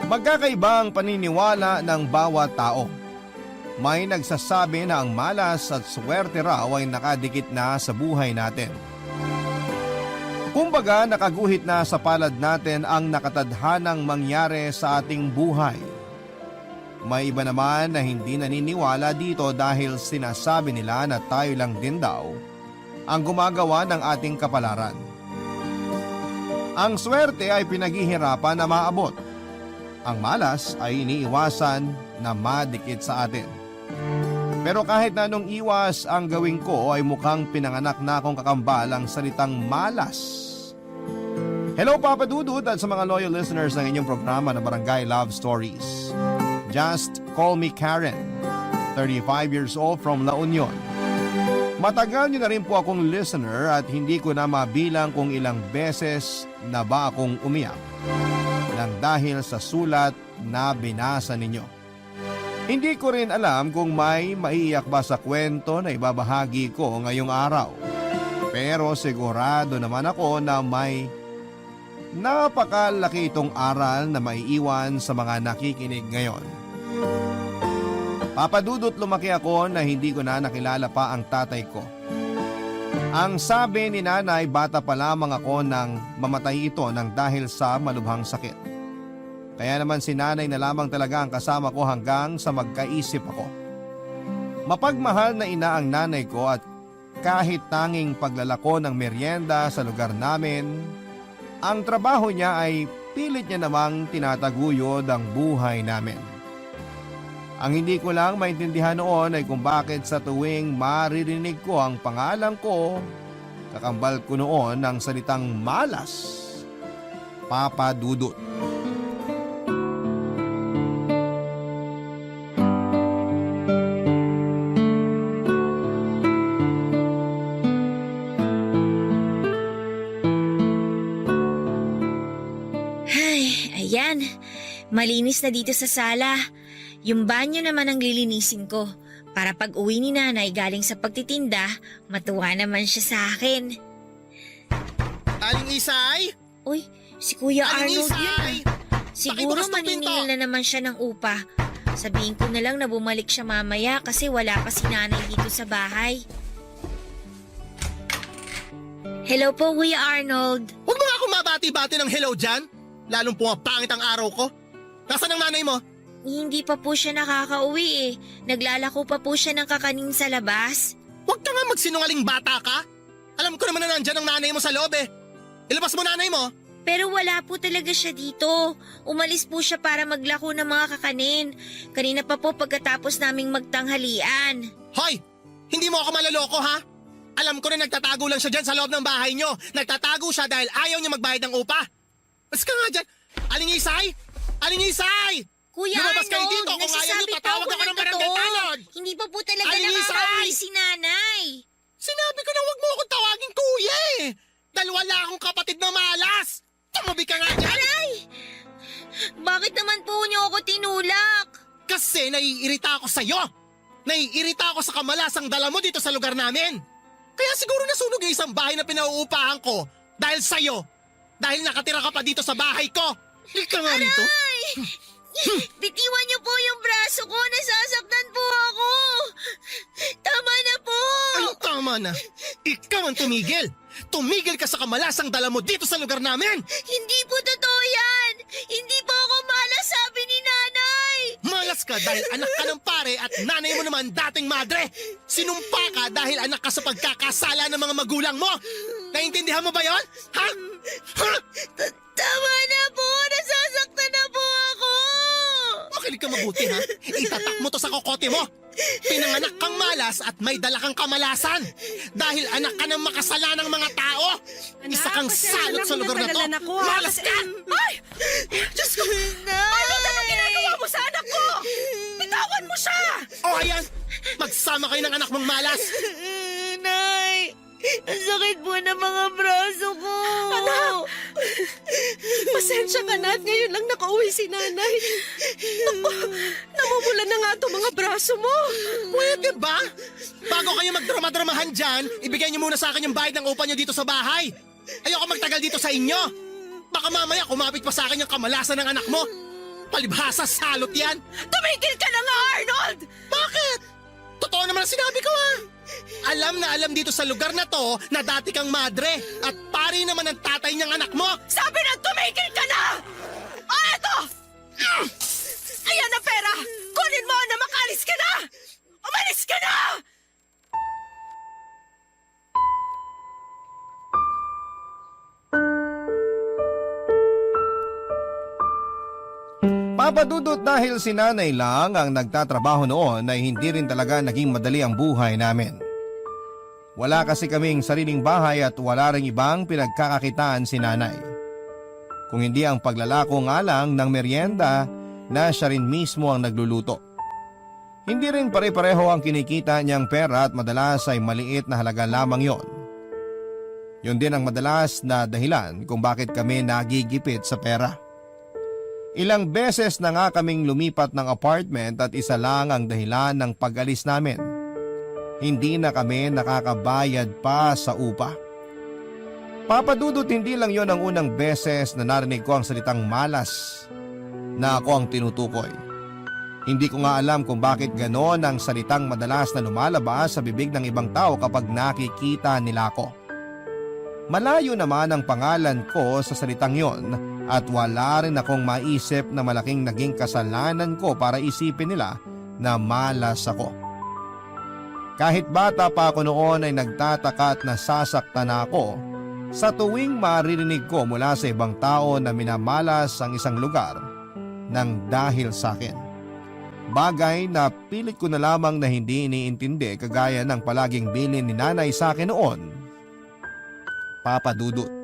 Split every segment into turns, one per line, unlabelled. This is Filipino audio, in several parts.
Magkakaiba ang paniniwala ng bawat tao. May nagsasabi na ang malas at swerte raw ay nakadikit na sa buhay natin. Kumbaga nakaguhit na sa palad natin ang nakatadhanang mangyari sa ating buhay. May iba naman na hindi naniniwala dito dahil sinasabi nila na tayo lang din daw ang gumagawa ng ating kapalaran. Ang swerte ay pinaghihirapan na maabot. Ang malas ay iniiwasan na madikit sa atin. Pero kahit na anong iwas ang gawin ko ay mukhang pinanganak na akong kakambal ang salitang malas. Hello Papa Dudut at sa mga loyal listeners ng inyong programa na Barangay Love Stories. Just call me Karen, 35 years old from La Union. Matagal niyo na rin po akong listener at hindi ko na mabilang kung ilang beses na ba akong umiyak nang dahil sa sulat na binasa ninyo. Hindi ko rin alam kung may maiiyak ba sa kwento na ibabahagi ko ngayong araw. Pero sigurado naman ako na may napakalaki itong aral na maiiwan sa mga nakikinig ngayon. Papadudot lumaki ako na hindi ko na nakilala pa ang tatay ko. Ang sabi ni nanay bata pa lamang ako nang mamatay ito nang dahil sa malubhang sakit. Kaya naman si nanay na lamang talaga ang kasama ko hanggang sa magkaisip ako. Mapagmahal na ina ang nanay ko at kahit tanging paglalako ng merienda sa lugar namin, ang trabaho niya ay pilit niya namang tinataguyod ang buhay namin. Ang hindi ko lang maintindihan noon ay kung bakit sa tuwing maririnig ko ang pangalan ko, kakambal ko noon ng salitang malas, Papa Dudut.
Ayan, malinis na dito sa sala. Yung banyo naman ang lilinisin ko para pag uwi ni nanay galing sa pagtitinda, matuwa naman siya sa akin.
Aling Isay?
Uy, si Kuya
Aling
Arnold yun
Isay!
Siguro
Pakibukas ng
maniningil
pinto.
na naman siya ng upa. Sabihin ko na lang na bumalik siya mamaya kasi wala pa si nanay dito sa bahay. Hello po, Kuya Arnold.
Huwag mo nga akong mabati-bati ng hello dyan. Lalong pumapangit ang araw ko. Nasaan ang nanay mo?
Hindi pa po siya nakakauwi eh. Naglalako pa po siya ng kakanin sa labas.
Huwag ka nga magsinungaling bata ka. Alam ko naman na nandyan ang nanay mo sa loob eh. Ilabas mo nanay mo.
Pero wala po talaga siya dito. Umalis po siya para maglako ng mga kakanin. Kanina pa po pagkatapos naming magtanghalian.
Hoy! Hindi mo ako malaloko ha? Alam ko na nagtatago lang siya dyan sa loob ng bahay nyo. Nagtatago siya dahil ayaw niya magbayad ng upa. Mas ka nga dyan. Aling Isay! Aling Isay!
Kuya
Lumabas kayo
Arnold,
dito kung ayaw
nagsasabi
nyo
po
tatawag
ako
ako
ng
ng barangay
totoo.
tanod.
Hindi pa po talaga
Aling
nakakauwi
Isay!
si nanay.
Sinabi ko na huwag mo akong tawagin kuya eh. Dahil wala akong kapatid na malas. Tumabi ka nga dyan.
Aray! Bakit naman po niyo ako tinulak?
Kasi naiirita ako sa'yo. Naiirita ako sa kamalasang dala mo dito sa lugar namin. Kaya siguro nasunog yung isang bahay na pinauupahan ko dahil sa'yo. Dahil nakatira ka pa dito sa bahay ko. Hindi ka nga rito.
Ay! Bitiwan niyo po yung braso ko. Nasasaktan po ako. Tama na po.
Anong tama na? Ikaw ang tumigil. Tumigil ka sa kamalasang dala mo dito sa lugar namin.
Hindi po totoo yan. Hindi po ako malas, sabi ni nanay.
Malas ka dahil anak ka ng pare at nanay mo naman dating madre. Sinumpa ka dahil anak ka sa pagkakasala ng mga magulang mo. Naintindihan mo ba yon? Ha? Ha?
Tama na po. Nasasaktan na po ako.
Makinig ka mabuti ha. Itatak mo to sa kokote mo. Pinanganak kang malas at may dala kang kamalasan. Dahil anak ka ng makasalanang mga tao. Isa kang salot sa lugar na to. Malas ka!
Ay! Diyos ko! Ano naman ginagawa mo sa anak ko? Bitawan mo siya!
O ayan, magsama kayo ng anak mong malas.
Nay, ang sakit po ng mga braso ko.
Anak! Pasensya ka na at ngayon lang nakauwi si nanay. Ako, namumula na nga itong mga braso mo.
Pwede ba? Bago kayo magdrama-dramahan dyan, ibigay niyo muna sa akin yung bayad ng upa niyo dito sa bahay. Ayoko magtagal dito sa inyo. Baka mamaya kumapit pa sa akin yung kamalasan ng anak mo. Palibhasa salot yan!
Tumigil ka na nga, Arnold!
Bakit? Totoo naman ang sinabi ko ha! Alam na alam dito sa lugar na to na dati kang madre at pari naman ang tatay niyang anak mo!
Sabi na tumigil ka na! Eto! Ayan na pera! Kunin mo na makalis ka na! Umalis ka na!
Papadudot dahil si nanay lang ang nagtatrabaho noon ay hindi rin talaga naging madali ang buhay namin. Wala kasi kaming sariling bahay at wala ring ibang pinagkakakitaan si nanay. Kung hindi ang paglalako nga lang ng merienda na siya rin mismo ang nagluluto. Hindi rin pare-pareho ang kinikita niyang pera at madalas ay maliit na halaga lamang yon. Yun din ang madalas na dahilan kung bakit kami nagigipit sa pera. Ilang beses na nga kaming lumipat ng apartment at isa lang ang dahilan ng pag-alis namin. Hindi na kami nakakabayad pa sa upa. Papadudot, hindi lang yon ang unang beses na narinig ko ang salitang malas na ako ang tinutukoy. Hindi ko nga alam kung bakit ganon ang salitang madalas na lumalabas sa bibig ng ibang tao kapag nakikita nila ako. Malayo naman ang pangalan ko sa salitang yon at wala rin akong maisip na malaking naging kasalanan ko para isipin nila na malas ako. Kahit bata pa ako noon ay nagtataka at nasasaktan na ako sa tuwing maririnig ko mula sa ibang tao na minamalas ang isang lugar nang dahil sa akin. Bagay na pilit ko na lamang na hindi iniintindi kagaya ng palaging bilin ni nanay sa akin noon. Papadudot.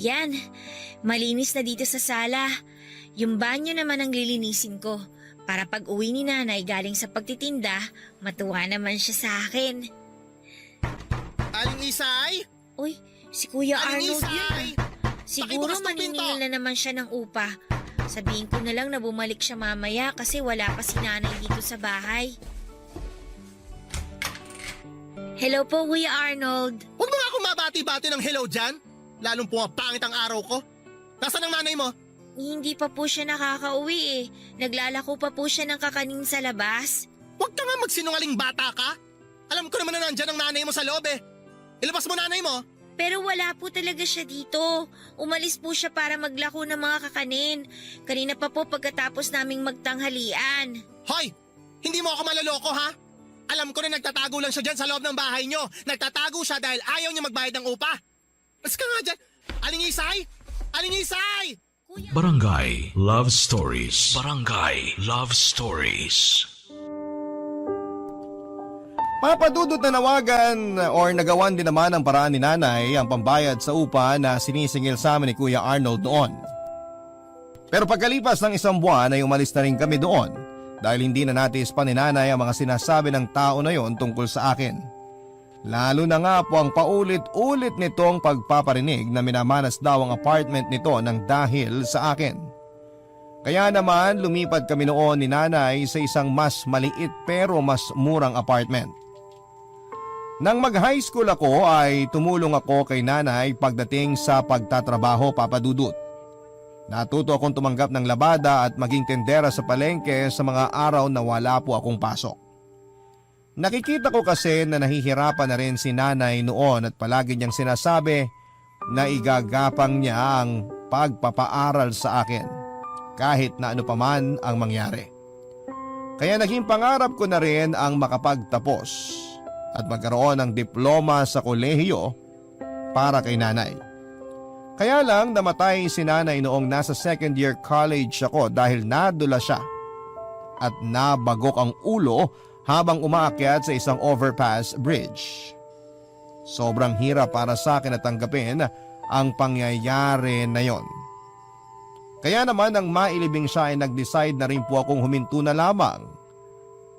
Ayan, malinis na dito sa sala. Yung banyo naman ang lilinisin ko para pag uwi ni nanay galing sa pagtitinda, matuwa naman siya sa akin.
Aling Isay?
Uy, si Kuya
Aling
Arnold yun
Isay?
Siguro
Pakibukas ng pinto.
maningil na naman siya ng upa. Sabihin ko na lang na bumalik siya mamaya kasi wala pa si nanay dito sa bahay. Hello po, Kuya Arnold.
Huwag mo nga akong mabati-bati ng hello dyan. Lalong pumapangit ang araw ko. Nasaan ang nanay mo?
Hindi pa po siya nakakauwi eh. Naglalako pa po siya ng kakanin sa labas.
Huwag ka nga magsinungaling bata ka. Alam ko naman na nandyan ang nanay mo sa loob eh. Ilabas mo nanay mo.
Pero wala po talaga siya dito. Umalis po siya para maglako ng mga kakanin. Kanina pa po pagkatapos naming magtanghalian.
Hoy! Hindi mo ako maloloko ha? Alam ko na nagtatago lang siya dyan sa loob ng bahay nyo. Nagtatago siya dahil ayaw niya magbayad ng upa. Mas ka nga dyan. Aling Isay! Aling Isay!
Barangay Love Stories. Barangay Love Stories.
Papadudot na nawagan or nagawan din naman ng paraan ni nanay ang pambayad sa upa na sinisingil sa amin ni Kuya Arnold noon. Pero pagkalipas ng isang buwan ay umalis na rin kami doon dahil hindi na natiis pa ni nanay ang mga sinasabi ng tao na yon tungkol sa akin. Lalo na nga po ang paulit-ulit nitong pagpaparinig na minamanas daw ang apartment nito ng dahil sa akin. Kaya naman lumipat kami noon ni nanay sa isang mas maliit pero mas murang apartment. Nang mag-high school ako ay tumulong ako kay nanay pagdating sa pagtatrabaho, Papadudot. Natuto akong tumanggap ng labada at maging tendera sa palengke sa mga araw na wala po akong pasok. Nakikita ko kasi na nahihirapan na rin si nanay noon at palagi niyang sinasabi na igagapang niya ang pagpapaaral sa akin kahit na ano paman ang mangyari. Kaya naging pangarap ko na rin ang makapagtapos at magkaroon ng diploma sa kolehiyo para kay nanay. Kaya lang namatay si nanay noong nasa second year college ako dahil nadula siya at nabagok ang ulo habang umaakyat sa isang overpass bridge. Sobrang hirap para sa akin na tanggapin ang pangyayari na yon. Kaya naman nang mailibing siya ay nag-decide na rin po akong huminto na lamang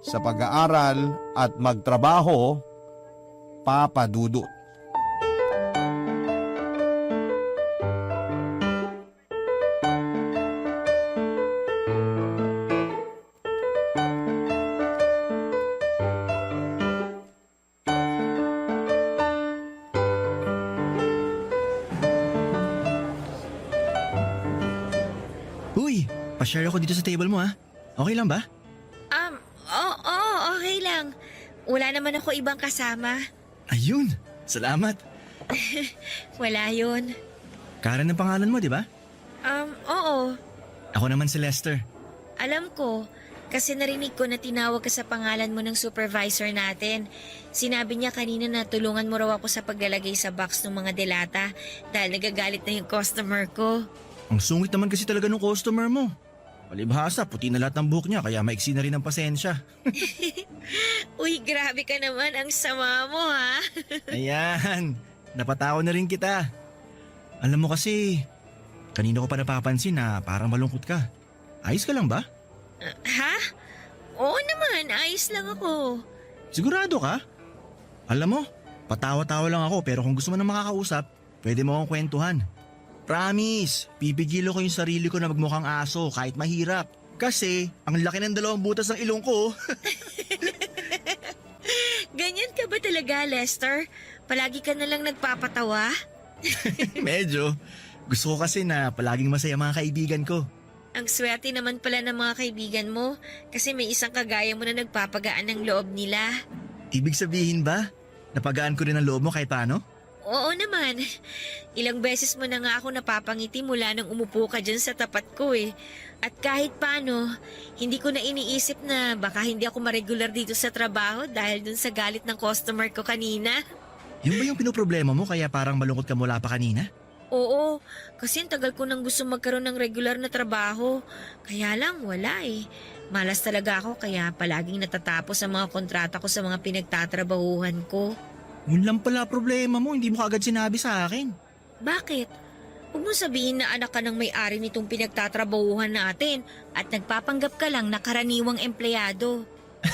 sa pag-aaral at magtrabaho, Papa Dudut.
Uy, pa-share ako dito sa table mo ha. Okay lang ba?
Oo, okay lang. Wala naman ako ibang kasama.
Ayun, salamat.
Wala yun.
Karen ang pangalan mo, di ba?
Oo.
Ako naman si Lester.
Alam ko, kasi narinig ko na tinawag ka sa pangalan mo ng supervisor natin. Sinabi niya kanina na tulungan mo raw ako sa paglalagay sa box ng mga delata dahil nagagalit na yung customer ko.
Ang sungit naman kasi talaga ng customer mo. Palibhasa, puti na lahat ng buhok niya kaya maiksi na rin ang pasensya.
Uy, grabe ka naman. Ang sama mo, ha?
Ayan, napatawa na rin kita. Alam mo kasi, kanina ko pa napapansin na parang malungkot ka. Ayos ka lang ba?
Ha? Oo naman, ayos lang ako.
Sigurado ka? Alam mo, patawa-tawa lang ako pero kung gusto mo na makakausap, pwede mo akong kwentuhan. Promise, pipigilo ko yung sarili ko na magmukhang aso kahit mahirap. Kasi, ang laki ng 2 butas ng ilong ko.
Ganyan ka ba talaga, Lester? Palagi ka na lang nagpapatawa?
Medyo. Gusto ko kasi na palaging masaya mga kaibigan ko.
Ang swerte naman pala ng mga kaibigan mo kasi may isang kagaya mo na nagpapagaan ng loob nila.
Ibig sabihin ba, napagaan ko rin ang loob mo kahit paano?
Oo naman. Ilang beses mo na nga ako napapangiti mula nang umupo ka dyan sa tapat ko eh. At kahit paano, hindi ko na iniisip na baka hindi ako ma-regular dito sa trabaho dahil dun sa galit ng customer ko kanina.
Yun ba yung pinoproblema mo kaya parang malungkot ka mula pa kanina?
Oo, kasi ang tagal ko nang gusto magkaroon ng regular na trabaho. Kaya lang, wala eh. Malas talaga ako kaya palaging natatapos ang mga kontrata ko sa mga pinagtatrabahuhan ko.
Yun lang pala problema mo, hindi mo kaagad sinabi sa akin.
Bakit? Huwag mo sabihin na anak ka ng may-ari nitong pinagtatrabahuhan natin at nagpapanggap ka lang na karaniwang empleyado.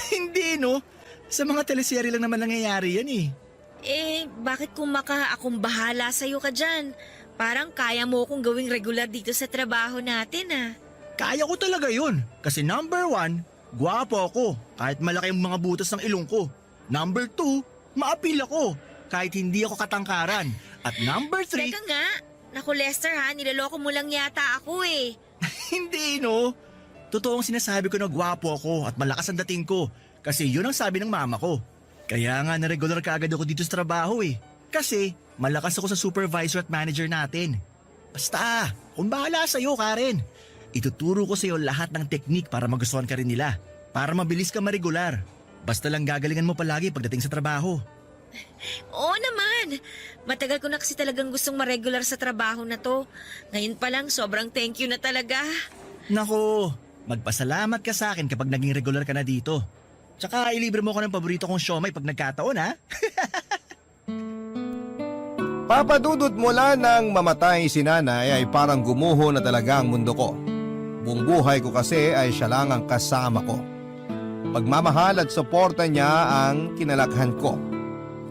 Hindi no, sa mga teleserye lang naman nangyayari yan eh.
Bakit kung akong bahala sa'yo ka dyan? Parang kaya mo akong gawing regular dito sa trabaho natin ah.
Kaya ko talaga yun, kasi number 1, gwapo ako kahit malaki yung mga butas ng ilong ko. Number 2, maapil ako kahit hindi ako katangkaran. At number 3...
Teka nga, naku Lester ha, niloloko mo lang yata ako eh.
Hindi no, totoong sinasabi ko na gwapo ako at malakas ang dating ko kasi yun ang sabi ng mama ko. Kaya nga na-regular ka agad ako dito sa trabaho eh. Kasi malakas ako sa supervisor at manager natin. Basta, kung bahala sa'yo Karen. Ituturo ko sa'yo lahat ng teknik para magustuhan ka rin nila. Para mabilis ka ma-regular. Basta lang gagalingan mo palagi pagdating sa trabaho.
Oo naman, matagal ko na kasi talagang gustong ma-regular sa trabaho na to. Ngayon pa lang sobrang thank you na talaga.
Nako, magpasalamat ka sa akin kapag naging regular ka na dito. Tsaka ilibre mo ko ng paborito kong siomay pag nagkataon ha.
Papa Dudut, mula nang mamatay si nanay ay parang gumuho na talaga ang mundo ko. Buong buhay ko kasi ay siya lang ang kasama ko. Pagmamahal at suporta niya ang kinalakhan ko.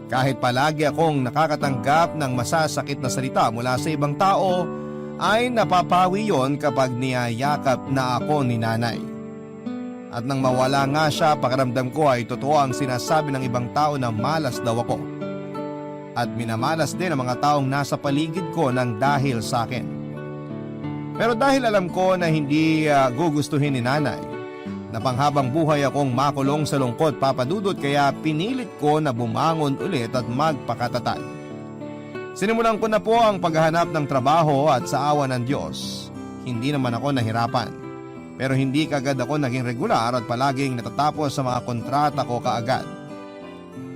Kahit palagi akong nakakatanggap ng masasakit na salita mula sa ibang tao, ay napapawi yon kapag niyayakap na ako ni nanay. At nang mawala nga siya, pakiramdam ko ay totoo ang sinasabi ng ibang tao na malas daw ako. At minamalas din ang mga taong nasa paligid ko ng dahil sa akin. Pero dahil alam ko na hindi gugustuhin ni nanay, na panghabang buhay akong makulong sa lungkot, Papa Dudut, kaya pinilit ko na bumangon ulit at magpakatatag. Sinimulan ko na po ang paghahanap ng trabaho at sa awa ng Diyos, hindi naman ako nahirapan. Pero hindi kagad ako naging regular at palaging natatapos sa mga kontrata ko kaagad.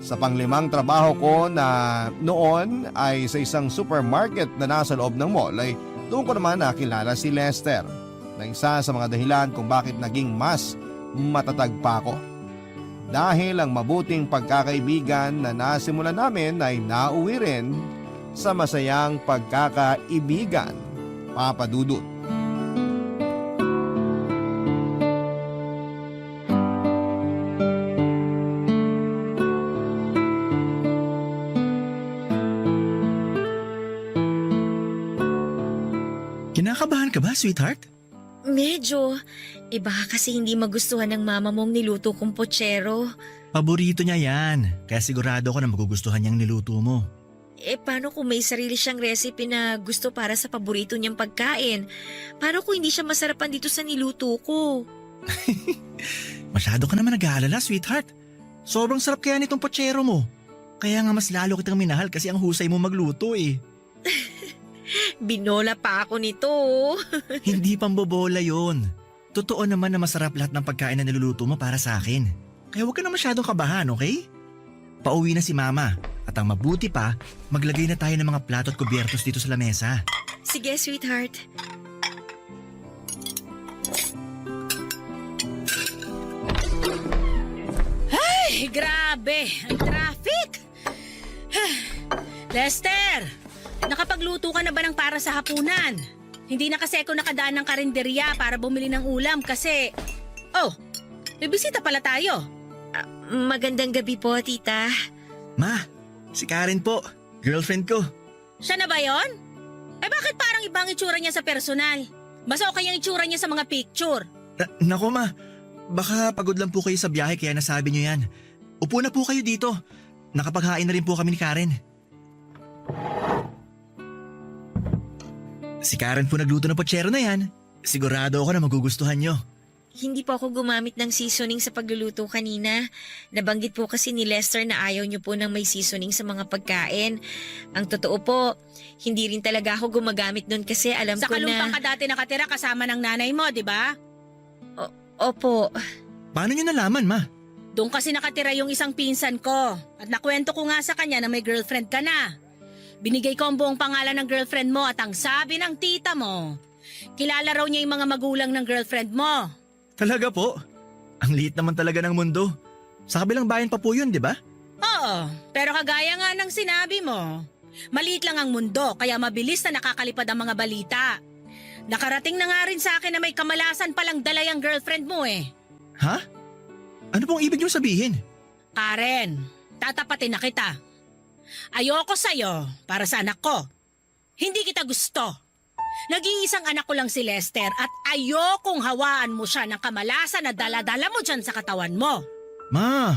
Sa panglimang trabaho ko na noon ay sa isang supermarket na nasa loob ng mall ay doon ko naman nakilala si Lester, na isa sa mga dahilan kung bakit naging mas matatag pa ako. dahil ang mabuting pagkakaibigan na nasimulan namin ay nauwi rin sa masayang pagkakaibigan, Papa Dudut.
Kinakabahan ka ba, sweetheart?
Medyo. Baka kasi hindi magustuhan ng mama mong niluto kong pochero.
Paborito niya yan, kaya sigurado ako na magugustuhan niyang niluto mo.
Paano kung may sarili siyang recipe na gusto para sa paborito niyang pagkain? Paano kung hindi siya masarapan dito sa niluto ko?
Masyado ka naman nag-aalala, sweetheart. Sobrang sarap kaya nitong pochero mo. Kaya nga mas lalo kitang minahal kasi ang husay mo magluto eh.
Binola pa ako nito.
Hindi pambobola yon. Totoo naman na masarap lahat ng pagkain na niluluto mo para sa akin. Kaya huwag ka na masyadong kabahan, okay? Pauwi na si Mama. At ang mabuti pa, maglagay na tayo ng mga plato at kubyertos dito sa lamesa.
Sige, sweetheart.
Ay, grabe! Ang traffic! Lester! Nakapagluto ka na ba ng para sa hapunan? Hindi na kasi ako nakadaan ng karinderya para bumili ng ulam kasi... Oh, may bisita pala tayo.
Magandang gabi po, tita.
Ma, si Karen po. Girlfriend ko.
Siya na ba yon? Bakit parang ibang itsura niya sa personal? Mas okay ang itsura niya sa mga picture.
Nako ma, baka pagod lang po kayo sa biyahe kaya nasabi niyo yan. Upo na po kayo dito. Nakapaghain na rin po kami ni Karen. Si Karen po nagluto ng pochero na yan. Sigurado ako na magugustuhan niyo.
Hindi po ako gumamit ng seasoning sa pagluluto kanina. Nabanggit po kasi ni Lester na ayaw niyo po ng may seasoning sa mga pagkain. Ang totoo po, hindi rin talaga ako gumagamit nun kasi alam
Sa
ko
kalumpang
na...
ka dati nakatira kasama ng nanay mo, di ba?
Opo.
Paano niyo nalaman, ma?
Doon kasi nakatira yung isang pinsan ko. At nakwento ko nga sa kanya na may girlfriend ka na. Binigay ko ang buong pangalan ng girlfriend mo at ang sabi ng tita mo, kilala raw niya yung mga magulang ng girlfriend mo.
Talaga po? Ang liit naman talaga ng mundo. Sa kabilang bayan pa po yun, di ba?
Oo, pero kagaya nga ng sinabi mo, maliit lang ang mundo kaya mabilis na nakakalipad ang mga balita. Nakarating na nga rin sa akin na may kamalasan palang dalay ang girlfriend mo eh.
Ha? Ano pong ibig niyo sabihin?
Karen, tatapatin na kita. Ayoko sa'yo para sa anak ko. Hindi kita gusto. Nag-iisang anak ko lang si Lester at ayokong hawaan mo siya ng kamalasan na dala-dala mo dyan sa katawan mo.
Ma,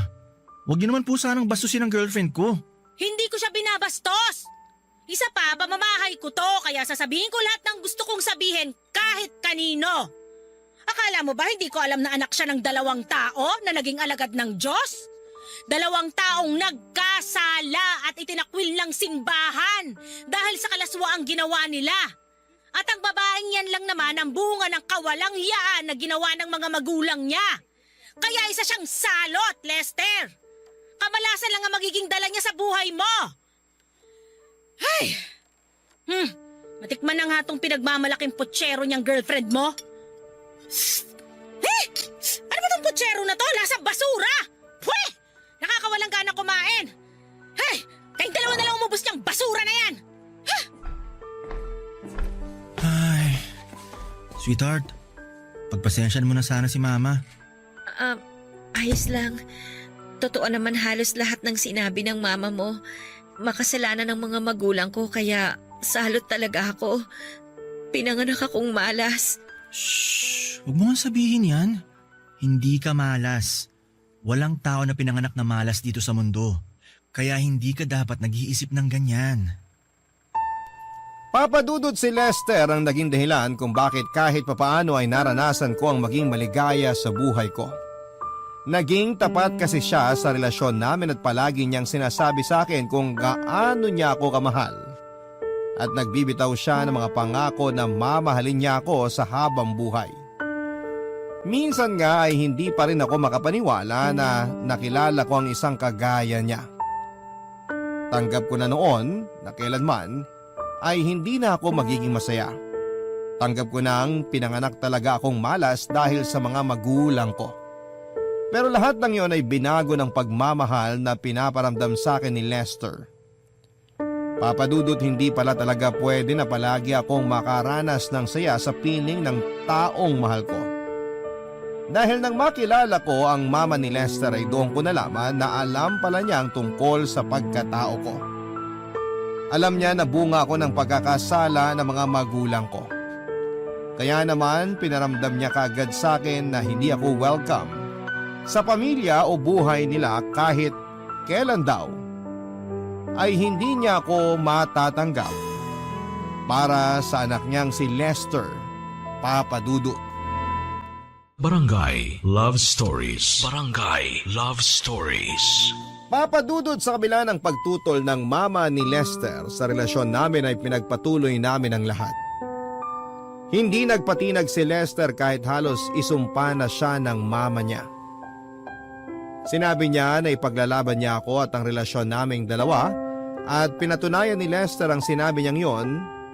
wag niyo naman po sanang bastusin ang girlfriend ko.
Hindi ko siya binabastos. Isa pa, mamamahay ko to kaya sasabihin ko lahat ng gusto kong sabihin kahit kanino. Akala mo ba hindi ko alam na anak siya ng 2 tao na naging alagad ng Diyos? 2 taong nagkasala at itinakwil ng simbahan dahil sa kalaswaang ginawa nila. At ang babaeng yan lang naman ang bunga ng kawalang hiyaan na ginawa ng mga magulang niya. Kaya isa siyang salot, Lester. Kamalasan lang ang magiging dala niya sa buhay mo. Ay! Matikman na nga tong pinagmamalaking pochero niyang girlfriend mo. Ano ba tong pochero na to? Lasang basura! Pwe! Nakakawalang gana kumain. Kayong dalawa na lang umubos niyang basura na yan.
Ay, sweetheart, pagpasensyahan mo na sana si Mama.
Ayos lang. Totoo naman halos lahat ng sinabi ng mama mo. Makasalanan ng mga magulang ko kaya salot talaga ako. Pinanganak akong malas.
Shh, huwag mo nga sabihin yan. Hindi ka malas. Walang tao na pinanganak na malas dito sa mundo. Kaya hindi ka dapat nag-iisip ng ganyan.
Papa Dudut, si Lester ang naging dahilan kung bakit kahit papaano ay naranasan ko ang maging maligaya sa buhay ko. Naging tapat kasi siya sa relasyon namin at palagi niyang sinasabi sa akin kung gaano niya ako kamahal. At nagbibitaw siya ng mga pangako na mamahalin niya ako sa habang buhay. Minsan nga ay hindi pa rin ako makapaniwala na nakilala ko ang isang kagaya niya. Tanggap ko na noon na kailanman ay hindi na ako magiging masaya. Tanggap ko nang pinanganak talaga akong malas dahil sa mga magulang ko. Pero lahat ng yon ay binago ng pagmamahal na pinaparamdam sa akin ni Lester. Papa Dudut, hindi pala talaga pwede na palagi akong makaranas ng saya sa piling ng taong mahal ko. Dahil nang makilala ko ang mama ni Lester ay doon ko nalaman na alam pala niya ang tungkol sa pagkatao ko. Alam niya na bunga ako ng pagkakasala ng mga magulang ko. Kaya naman pinaramdam niya kaagad sa akin na hindi ako welcome sa pamilya o buhay nila kahit kailan daw ay hindi niya ako matatanggap para sa anak niyang si Lester, Papa Dudut.
Barangay Love Stories. Barangay Love Stories.
Papa Dudut, sa kabila ng pagtutol ng mama ni Lester sa relasyon namin ay pinagpatuloy namin ang lahat. Hindi nagpatinag si Lester kahit halos isumpa na siya ng mama niya. Sinabi niya na ipaglalaban niya ako at ang relasyon naming dalawa at pinatunayan ni Lester ang sinabi niyang yon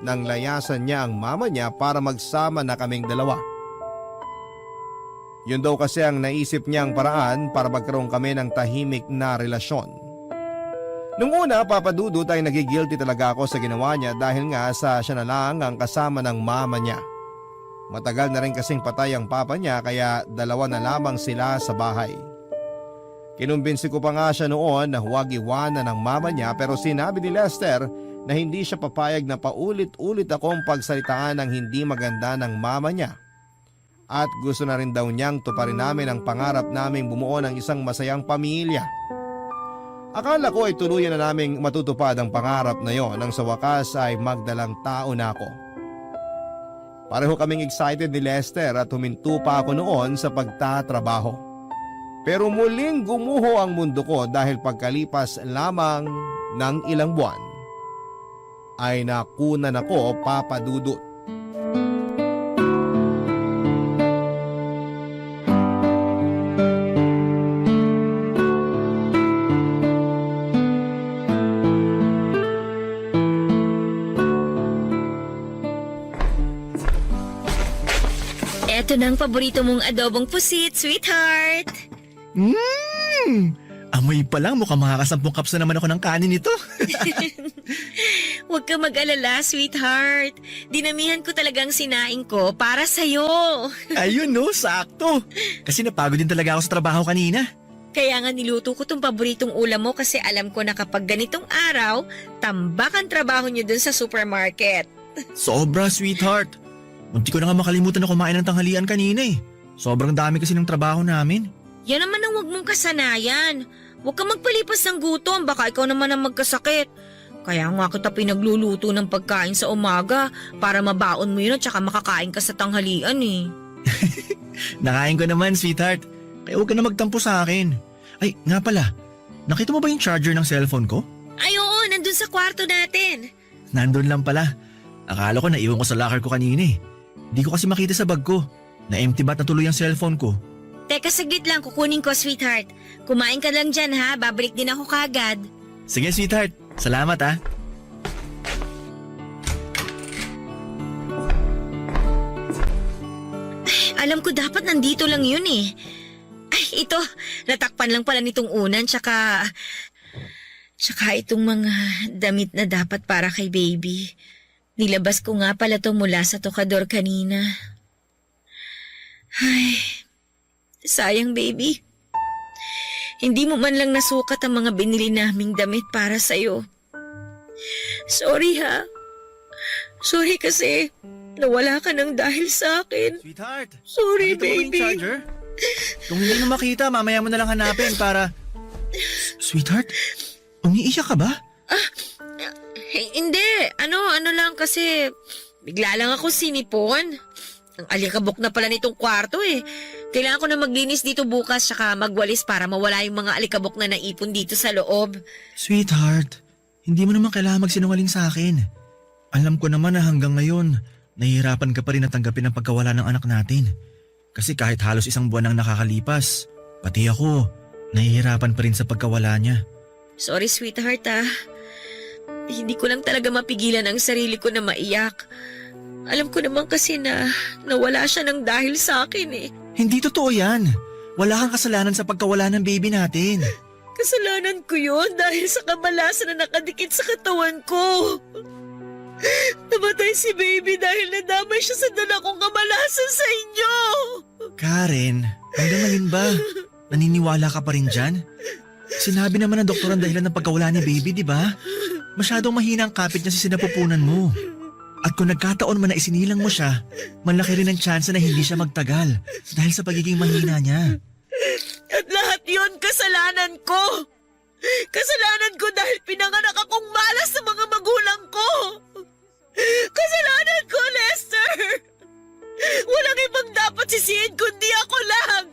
nang layasan niya ang mama niya para magsama na kaming dalawa. Yun daw kasi ang naisip niyang paraan para magkaroon kami ng tahimik na relasyon. Nung una, Papa Dudut, ay nagigilty talaga ako sa ginawa niya dahil nga sa siya na lang ang kasama ng mama niya. Matagal na rin kasing patay ang papa niya kaya dalawa na lamang sila sa bahay. Kinumbinsi ko pa nga siya noon na huwag iwanan ng mama niya pero sinabi ni Lester na hindi siya papayag na paulit-ulit akong pagsalitaan ng hindi maganda ng mama niya. At gusto na rin daw niyang tuparin namin ang pangarap naming bumuo ng isang masayang pamilya. Akala ko ay tuluyan na naming matutupad ang pangarap na yon nang sa wakas ay magdalang tao na ako. Pareho kaming excited ni Lester at huminto pa ako noon sa pagtatrabaho. Pero muling gumuho ang mundo ko dahil pagkalipas lamang ng ilang buwan ay nakunan ako, Papa Dudut.
Eto na ang paborito mong adobong pusit, sweetheart.
Amoy pa lang, mukhang makakasampung cups na naman ako ng kanin nito.
Huwag ka mag-alala, sweetheart. Dinamihan ko talagang sinaing ko para sa'yo.
Ayun no, sakto. Kasi napagod din talaga ako sa trabaho kanina.
Kaya nga niluto ko tong paboritong ulam mo kasi alam ko na kapag ganitong araw, tambak ang trabaho niyo dun sa supermarket.
Sobra, sweetheart. Munti ko na nga makalimutan na kumain ng tanghalian kanina eh. Sobrang dami kasi ng trabaho namin.
Yan naman ang huwag mong kasanayan. Huwag ka magpalipas ng gutom, baka ikaw naman ang magkasakit. Kaya nga kita pinagluluto ng pagkain sa umaga para mabaon mo yun at saka makakain ka sa tanghalian eh.
Nakain ko naman, sweetheart. Kaya huwag ka na magtampo sa akin. Ay, nga pala. Nakita mo ba yung charger ng cellphone ko?
Ay oo, nandun sa kwarto natin.
Nandun lang pala. Akala ko naiwan ko sa locker ko kanina eh. Di ko kasi makita sa bag ko. Na-empty ba't na tuloy ang cellphone ko?
Teka, saglit lang, kukunin ko, sweetheart. Kumain ka lang dyan ha, babalik din ako kagad.
Sige, sweetheart. Salamat ah.
Alam ko dapat nandito lang yun eh. Ay, ito, natakpan lang pala nitong unan, tsaka itong mga damit na dapat para kay baby. Nilabas ko nga pala to mula sa tokador kanina. Ay, sayang baby. Hindi mo man lang nasukat ang mga binili naming damit para sa'yo. Sorry ha. Sorry kasi nawala ka ng dahil sa akin.
Sweetheart.
Sorry
nakita mo ba yung
baby.
charger? Kung hindi mo makita, mamaya mo na lang hanapin para... Sweetheart, umiiyak ka ba?
Hindi. Ano lang kasi bigla lang ako sinipon. Ang alikabok na pala nitong kwarto eh. Kailangan ko na maglinis dito bukas saka magwalis para mawala yung mga alikabok na naipon dito sa loob.
Sweetheart, hindi mo naman kailangan magsinungaling sa akin. Alam ko naman na hanggang ngayon, nahihirapan ka pa rin na tanggapin ang pagkawala ng anak natin. Kasi kahit halos isang buwan ang nakakalipas, pati ako, nahihirapan pa rin sa pagkawala niya.
Sorry sweetheart ah. Hindi ko lang talaga mapigilan ang sarili ko na maiyak. Alam ko naman kasi na nawala siya ng dahil sa akin eh.
Hindi totoo yan. Wala kang kasalanan sa pagkawala ng baby natin.
Kasalanan ko yun dahil sa kamalasan na nakadikit sa katawan ko. Namatay si baby dahil nadamay siya sa dala kong kamalasan sa inyo.
Karen, hanggang ngayon ba? Naniniwala ka pa rin dyan? Sinabi naman ng doktor ang dahilan ng pagkawala ni baby, di ba? Masyadong mahina ang kapit niya sa sinapupunan mo. At kung nagkataon man na isinilang mo siya, malaki rin ang tsansa na hindi siya magtagal dahil sa pagiging mahina niya.
At lahat yon kasalanan ko. Kasalanan ko dahil pinanganak akong malas sa mga magulang ko. Kasalanan ko, Lester. Walang ibang dapat sisihin kundi ako lang.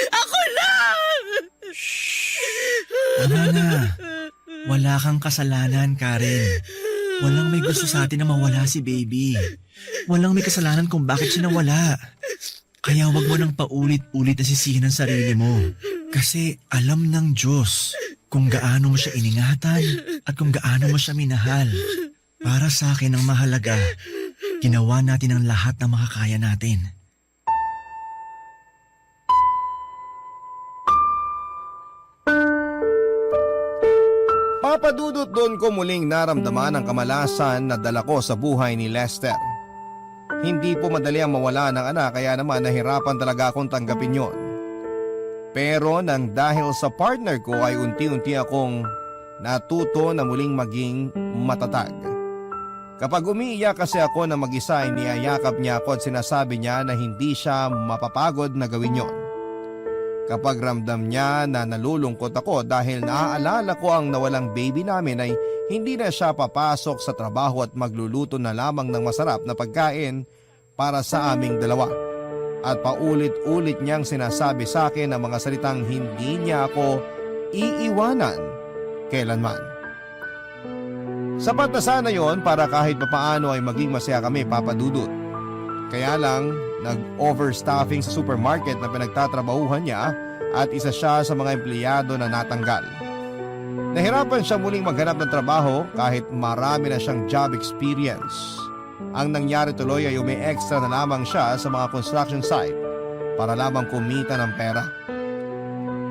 Ako lang!
Tama na. Wala kang kasalanan, Karen. Walang may gusto sa atin na mawala si baby. Walang may kasalanan kung bakit siya nawala. Kaya wag mo nang paulit-ulit na sisihin ang sarili mo. Kasi alam ng Diyos kung gaano mo siya iningatan at kung gaano mo siya minahal. Para sa akin ang mahalaga, ginawa natin ang lahat na makakaya natin.
Papadudot doon ko muling naramdaman ang kamalasan na dala ko sa buhay ni Lester. Hindi po madali ang mawala ng anak kaya naman nahirapan talaga akong tanggapin yon. Pero nang dahil sa partner ko ay unti-unti akong natuto na muling maging matatag. Kapag umiiyak kasi ako na mag-isa ay niyayakap niya ako at sinasabi niya na hindi siya mapapagod na gawin yon. Kapag ramdam niya na nalulungkot ako dahil naaalala ko ang nawalang baby namin ay hindi na siya papasok sa trabaho at magluluto na lamang ng masarap na pagkain para sa aming dalawa. At paulit-ulit niyang sinasabi sa akin ang mga salitang hindi niya ako iiwanan kailanman. Sapat na sana yon para kahit papaano ay maging masaya kami, Papa Dudut. Kaya lang, nag-overstaffing sa supermarket na pinagtatrabahuhan niya at isa siya sa mga empleyado na natanggal. Nahirapan siya muling maghanap ng trabaho kahit marami na siyang job experience. Ang nangyari tuloy ay umi-extra na lamang siya sa mga construction site para lamang kumita ng pera.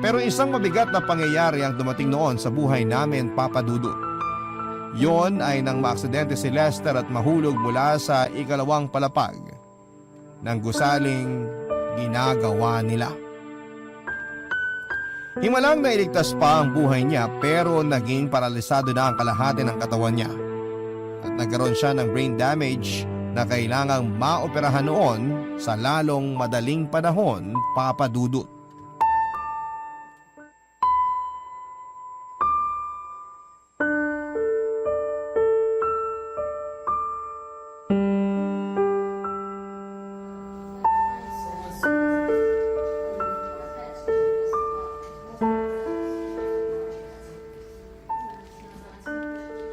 Pero isang mabigat na pangyayari ang dumating noon sa buhay namin, Papa Dudut. Yon ay nang maaksidente si Lester at mahulog mula sa ikalawang palapag ng gusaling ginagawa nila. Himalang nailigtas pa ang buhay niya pero naging paralisado na ang kalahati ng katawan niya. At nagkaroon siya ng brain damage na kailangang maoperahan noon sa lalong madaling panahon, Papa Dudut.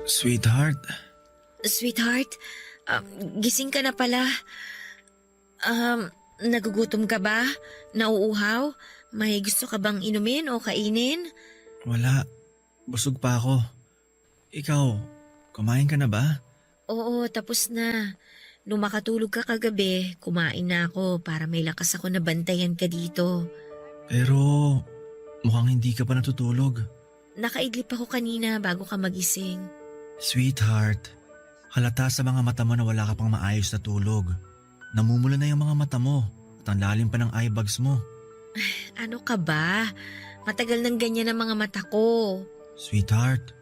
Sweetheart,
Sweetheart, gising ka na pala. Nagugutom ka ba? Nauuhaw? May gusto ka bang inumin o kainin?
wala. Busog pa ako. Ikaw, kumain ka na ba?
Oo, tapos na. Nung makatulog ka kagabi, kumain na ako para may lakas ako na bantayan ka dito.
Pero mukhang hindi ka pa natutulog.
Nakaidlip ako kanina bago ka magising.
Sweetheart, halata sa mga mata mo na wala ka pang maayos na tulog. Namumula na yung mga mata mo at ang lalim pa ng eye bags mo.
Ano ka ba? Matagal nang ganyan ang mga mata ko.
Sweetheart,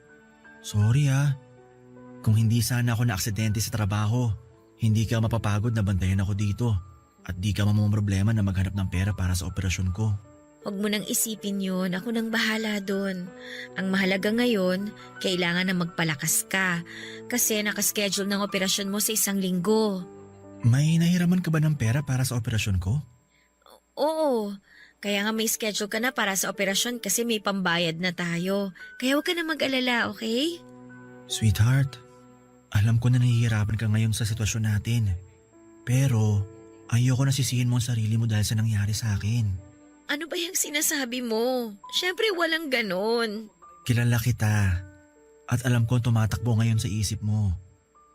sorry ah. Kung hindi sana ako na-aksidente sa trabaho, hindi ka mapapagod na bantayan ako dito at di ka mamumroblema na maghanap ng pera para sa operasyon ko.
Huwag mo nang isipin yun. Ako nang bahala doon. Ang mahalaga ngayon, kailangan na magpalakas ka. Kasi nakaschedule ng operasyon mo sa 1 linggo.
May nahiraman ka ba ng pera para sa operasyon ko?
Oo. Kaya nga may schedule ka na para sa operasyon kasi may pambayad na tayo. Kaya huwag ka na mag-alala, okay?
Sweetheart, alam ko na nahihirapan ka ngayon sa sitwasyon natin. Pero ayoko na sisihin mo ang sarili mo dahil sa nangyari sa akin.
Ano ba yung sinasabi mo? Siyempre walang ganon.
Kilala kita at alam ko tumatakbo ngayon sa isip mo.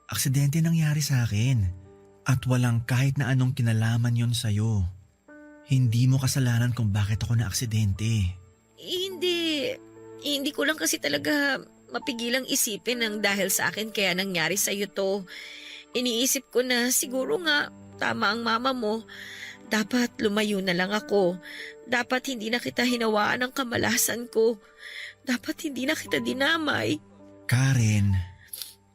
Aksidente nangyari sa akin at walang kahit na anong kinalaman yon sa'yo. Hindi mo kasalanan kung bakit ako na-aksidente.
Hindi ko lang kasi talaga mapigilang isipin ng dahil sa akin kaya nangyari sa'yo to. Iniisip ko na siguro nga tama ang mama mo. Dapat lumayo na lang ako. Dapat hindi na kita hinawaan ng kamalasan ko. Dapat hindi na kita dinamay.
Karen,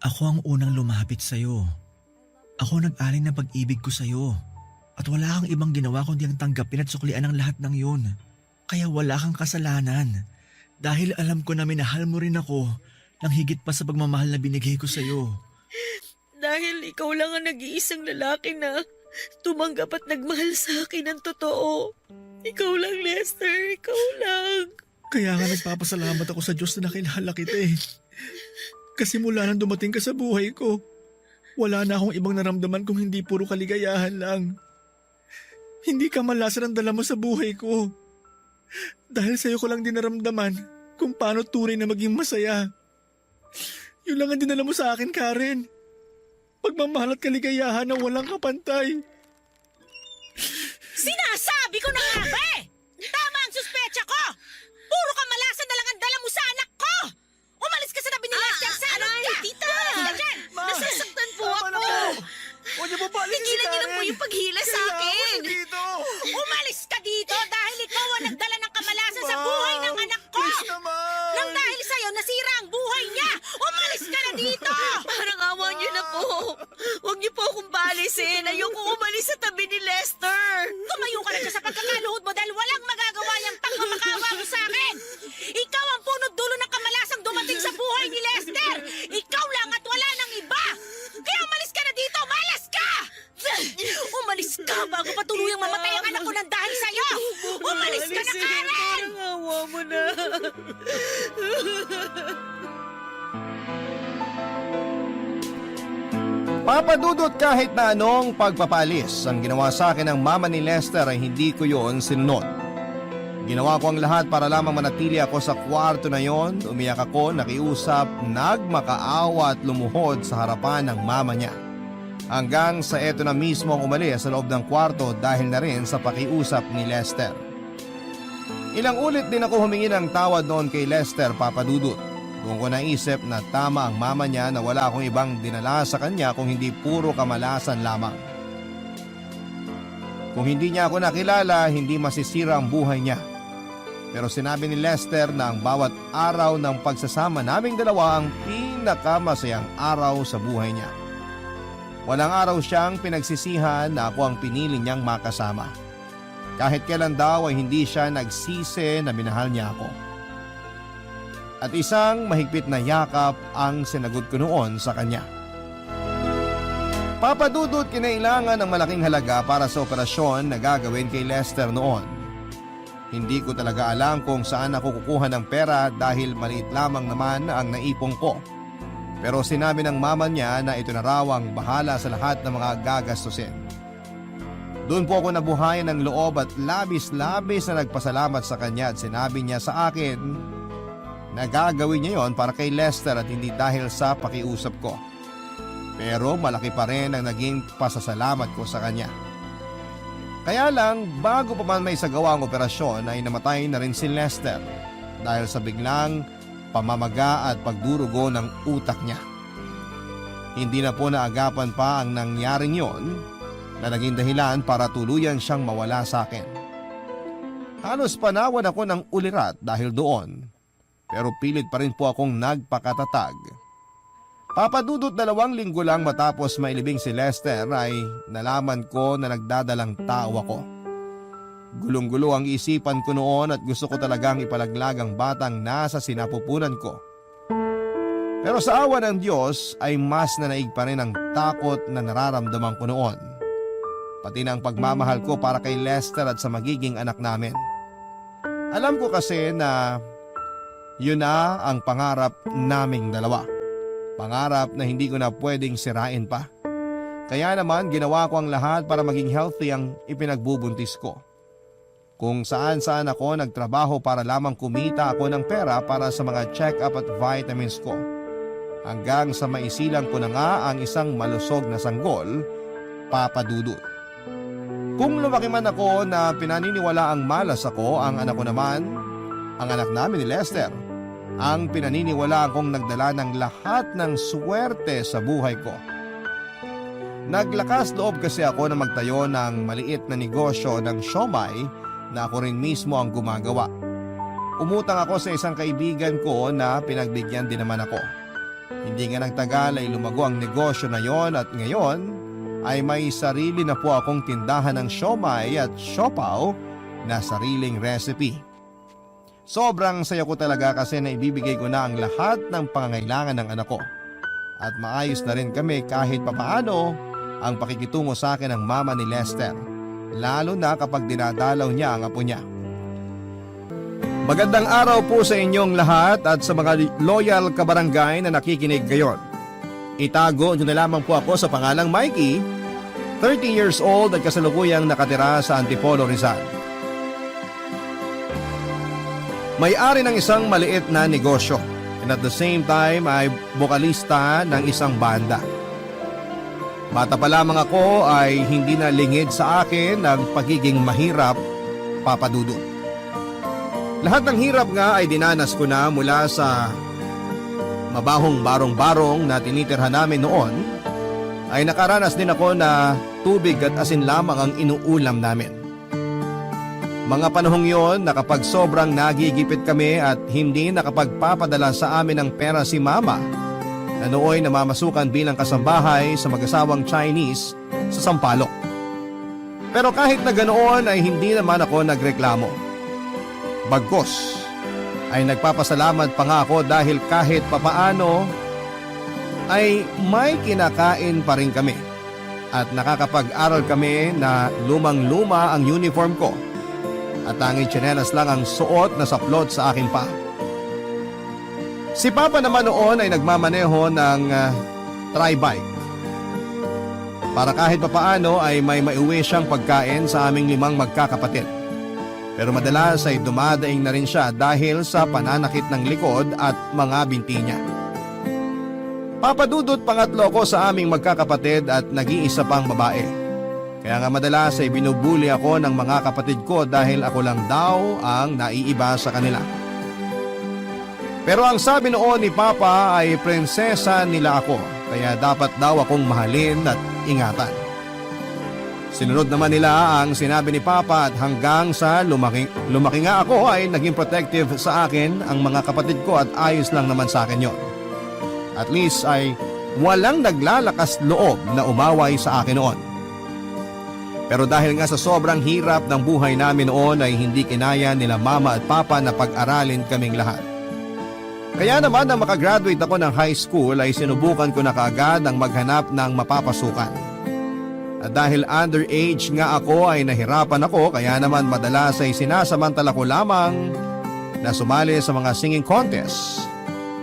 ako ang unang lumapit sa'yo. Ako nag-alin ng pag-ibig ko sa'yo. At wala kang ibang ginawa kundi ang tanggapin at suklian ang lahat ng yun. Kaya wala kang kasalanan. Dahil alam ko na minahal mo rin ako ng higit pa sa pagmamahal na binigay ko sa'yo.
Dahil ikaw lang ang nag-iisang lalaki na tumanggap at nagmahal sa akin ng totoo. Ikaw lang, Lester. Ikaw lang.
Kaya nga nagpapasalamat ako sa Diyos na nakilala kita eh. Kasi mula nang dumating ka sa buhay ko, wala na akong ibang naramdaman kung hindi puro kaligayahan lang. Hindi ka malasan ang dala mo sa buhay ko. Dahil sa'yo ko lang din naramdaman kung paano tunay na maging masaya. Yun lang ang dinala mo sa akin, Karen. Pagmamahal at kaligayahan na walang kapantay.
Sinasabi ko na nga ba eh! Tama ang suspecha ko! Puro kamalasan na lang ang dala mo sa anak ko! Umalis ka sa tabi ni Lester, salot ka!
Tita!
Umalis ka dyan!
Nasasaktan po ako.
Huwag niyo po paalisin si
Tigilan niyo na
Karen.
po yung paghila sa akin.
Dito!
Umalis ka dito dahil ikaw ang nagdala ng kamalasan sa buhay ng anak ko!
Please naman!
Nang dahil sa'yo, nasira ang buhay niya! Umalis ka na dito!
Parang awa niyo na po. Huwag niyo po akong paalisin. Ayoko umalis sa tabi ni Lester.
Tumayo ka na dyan sa pagkakaluhod mo dahil walang magagawa niyang pagmamakawa mo sa akin! Ikaw ang punot dulo ng kamalasang dumating sa buhay ni Lester! Ikaw lang at wala nang iba! Kaya umalis ka na dito! Malas ka! Umalis ka bago pa tuluyang mamatay ang anak ko ng dahil sa'yo! Umalis ka na, Karen!
Parang awa mo na.
Papadudot kahit na anong pagpapalis ang ginawa sa akin ng mama ni Lester ay hindi ko yon sinunod. Ginawa ko ang lahat para lamang manatili ako sa kwarto na yon. Umiyak ako, nakiusap, nagmakaawa at lumuhod sa harapan ng mama niya. Hanggang sa eto na mismo ang umalis sa loob ng kwarto dahil na rin sa pakiusap ni Lester. Ilang ulit din ako humingi ng tawad noon kay Lester, Papadudot. Doon ko naisip na tama ang mama niya na wala akong ibang dinala sa kanya kung hindi puro kamalasan lamang. Kung hindi niya ako nakilala, hindi masisira ang buhay niya. Pero sinabi ni Lester na ang bawat araw ng pagsasama naming dalawa ang pinakamasayang araw sa buhay niya. Walang araw siyang pinagsisihan na ako ang pinili niyang makasama. Kahit kailan daw ay hindi siya nagsisi na minahal niya ako. At isang mahigpit na yakap ang sinagot ko noon sa kanya. Papadudot, kinailangan ng malaking halaga para sa operasyon na gagawin kay Lester noon. Hindi ko talaga alam kung saan ako kukuha ng pera dahil maliit lamang naman ang naipong ko. Pero sinabi ng mama niya na ito na raw ang bahala sa lahat ng mga gagastusin. Doon po ako nabuhayan ng loob at labis-labis na nagpasalamat sa kanya at sinabi niya sa akin na gagawin niya yon para kay Lester at hindi dahil sa pakiusap ko. Pero malaki pa rin ang naging pasasalamat ko sa kanya. Kaya lang, bago pa man may sagawa ang operasyon ay namatay na rin si Lester dahil sa biglang pamamaga at pagdurugo ng utak niya. Hindi na po naagapan pa ang nangyaring yon na naging dahilan para tuluyan siyang mawala sa akin. Halos panawan ako ng ulirat dahil doon, pero pilit pa rin po akong nagpakatatag. Papadudot 2 linggo lang matapos mailibing si Lester ay nalaman ko na nagdadalang tao ako. Gulong-gulo ang isipan ko noon at gusto ko talagang ipalaglag ang batang nasa sinapupunan ko. Pero sa awa ng Diyos ay mas nanaig pa rin ang takot na nararamdaman ko noon. Pati na ang pagmamahal ko para kay Lester at sa magiging anak namin. Alam ko kasi na yun na ang pangarap naming dalawa. Pangarap na hindi ko na pwedeng sirain pa. Kaya naman ginawa ko ang lahat para maging healthy ang ipinagbubuntis ko. Kung saan-saan ako nagtrabaho para lamang kumita ako ng pera para sa mga check-up at vitamins ko. Hanggang sa maisilang ko na nga ang isang malusog na sanggol, Papadudot. Kung lumaki man ako na pinaniniwala ang malas ako, ang anak ko naman, ang anak namin ni Lester, ang pinaniniwala akong nagdala ng lahat ng swerte sa buhay ko. Naglakas loob kasi ako na magtayo ng maliit na negosyo ng siomai na ako rin mismo ang gumagawa. Umutang ako sa isang kaibigan ko na pinagbigyan din naman ako. Hindi nga nagtagal ay lumago ang negosyo na yon at ngayon ay may sarili na po akong tindahan ng siomai at siopaw na sariling recipe. Sobrang saya ko talaga kasi naibibigay ko na ang lahat ng pangangailangan ng anak ko. At maayos na rin kami kahit papaano ang pakikitungo sa akin ng mama ni Lester, lalo na kapag dinadalaw niya ang apo niya. Magandang araw po sa inyong lahat at sa mga loyal kabarangay na nakikinig ngayon. Itago niyo na lamang po ako sa pangalang Mikey, 30 years old at kasalukuyang nakatira sa Antipolo, Rizal. May-ari ng isang maliit na negosyo and at the same time ay bokalista ng isang banda. Bata pa lamang ako ay hindi na lingid sa akin ang pagiging mahirap, Papa Dudut. Lahat ng hirap nga ay dinanas ko na mula sa mabahong barong-barong na tinitirhan namin noon, ay nakaranas din ako na tubig at asin lamang ang inuulam namin. Mga panahong yon na kapag sobrang nagigipit kami at hindi nakapagpapadala sa amin ng pera si Mama, na nooy namamasukan bilang kasambahay sa mag-asawang Chinese sa Sampaloc. Pero kahit na ganoon ay hindi naman ako nagreklamo. Bagkus ay nagpapasalamat pa nga ako dahil kahit papaano ay may kinakain pa rin kami at nakakapag-aral kami na lumang-luma ang uniform ko at tanging tsinelas lang ang suot na saplot sa aking paa. Si Papa naman noon ay nagmamaneho ng tri-bike para kahit papaano ay may maiuwi siyang pagkain sa aming 5 magkakapatid. Pero madalas ay dumadaing na rin siya dahil sa pananakit ng likod at mga binti niya. Papa Dudut, pangatlo ko sa aming magkakapatid at nag-iisa pang babae. Kaya nga madalas ay binubuli ako ng mga kapatid ko dahil ako lang daw ang naiiba sa kanila. Pero ang sabi noon ni Papa ay prinsesa nila ako, kaya dapat daw akong mahalin at ingatan. Sinunod naman nila ang sinabi ni Papa at hanggang sa lumaki nga ako ay naging protective sa akin ang mga kapatid ko at ayos lang naman sa akin yon. At least ay walang naglalakas loob na umaway sa akin noon. Pero dahil nga sa sobrang hirap ng buhay namin noon ay hindi kinaya nila Mama at Papa na pag-aralin kaming lahat. Kaya naman nang makagraduate ako ng high school ay sinubukan ko na kaagad ang maghanap ng mapapasukan. At dahil underage nga ako ay nahirapan ako kaya naman madalas ay sinasamantala ko lamang na sumali sa mga singing contest.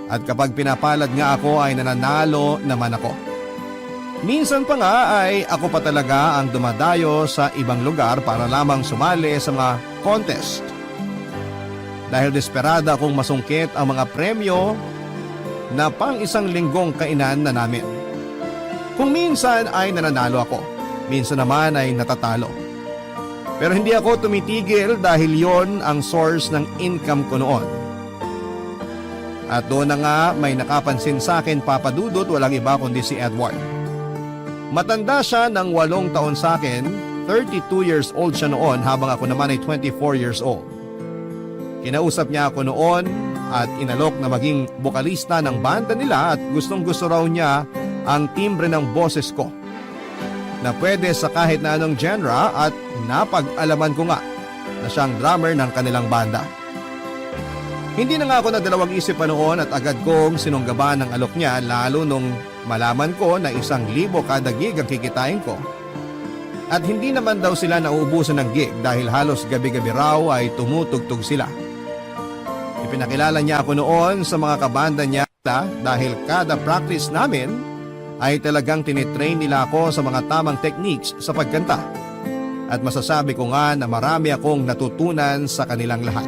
At kapag pinapalad nga ako ay nananalo naman ako. Minsan pa nga ay ako pa talaga ang dumadayo sa ibang lugar para lamang sumali sa mga contest. Dahil desperada akong masungkit ang mga premyo na pang isang linggong kainan na namin. Kung minsan ay nananalo ako, minsan naman ay natatalo. Pero hindi ako tumitigil dahil yon ang source ng income ko noon. At doon na nga may nakapansin sa akin, Papa Dudut, walang iba kundi si Edward. Matanda siya ng 8 taon sa akin, 32 years old siya noon habang ako naman ay 24 years old. Kinausap niya ako noon at inalok na maging bokalista ng banda nila at gustong gusto raw niya ang timbre ng boses ko na pwede sa kahit na anong genre at napag-alaman ko nga na siyang drummer ng kanilang banda. Hindi na nga ako nagdalawang isip pa noon at agad kong sinunggaban ng alok niya lalo nung malaman ko na 1,000 kada gig ang kikitain ko. At hindi naman daw sila nauubusan ng gig dahil halos gabi-gabi raw ay tumutugtog sila. Ipinakilala niya ako noon sa mga kabanda niya dahil kada practice namin ay talagang tinitrain nila ako sa mga tamang techniques sa pagkanta. At masasabi ko nga na marami akong natutunan sa kanilang lahat.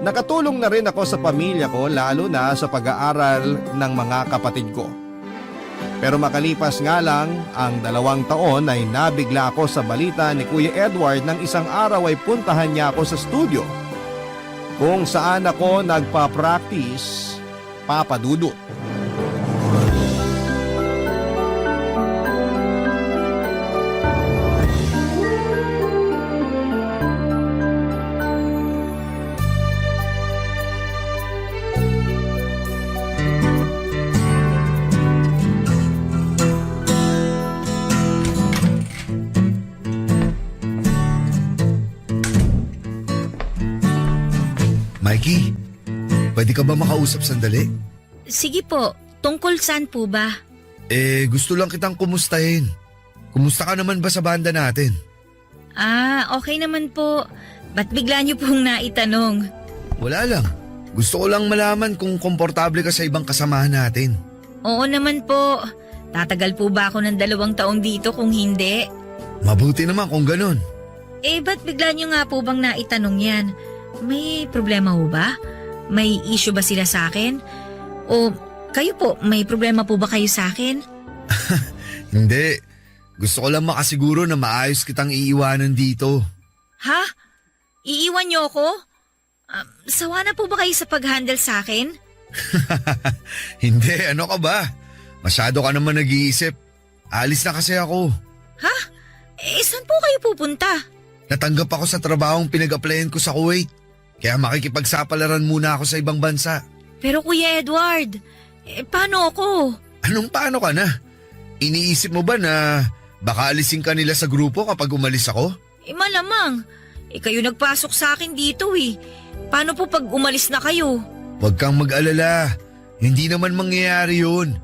Nakatulong na rin ako sa pamilya ko lalo na sa pag-aaral ng mga kapatid ko. Pero makalipas nga lang ang 2 taon ay nabigla ako sa balita ni Kuya Edward nang isang araw ay puntahan niya ako sa studio kung saan ako nagpa-practice papadudot.
Mikey, pwede ka ba makausap sandali?
Sige po, tungkol saan po ba?
Gusto lang kitang kumustahin. Kumusta ka naman ba sa banda natin?
Okay naman po. Ba't bigla niyo pong naitanong?
Wala lang. Gusto ko lang malaman kung komportable ka sa ibang kasamahan natin.
Oo naman po. Tatagal po ba ako ng 2 taon dito kung hindi?
Mabuti naman kung ganun.
Ba't bigla niyo nga po bang naitanong yan? May problema ho ba? May issue ba sila sa akin? O kayo po, may problema po ba kayo sa akin?
Hindi. Gusto ko lang makasiguro na maayos kitang iiwanan dito.
Ha? Iiwan niyo ako? Sawa na po ba kayo sa pag-handle sa akin?
Hindi, ano ka ba? Masyado ka naman nag-iisip. Alis na kasi ako.
Ha? Saan po kayo pupunta?
Natanggap ako sa trabahong pinag-applyan ko sa Kuwait. Kaya makikipagsapalaran muna ako sa ibang bansa.
Pero Kuya Edward, paano ako?
Anong paano ka na? Iniisip mo ba na baka alisin ka nila sa grupo kapag umalis ako?
Malamang. Kayo nagpasok sa akin dito eh. Paano po pag umalis na kayo?
Huwag kang mag-alala. Hindi naman mangyayari yun.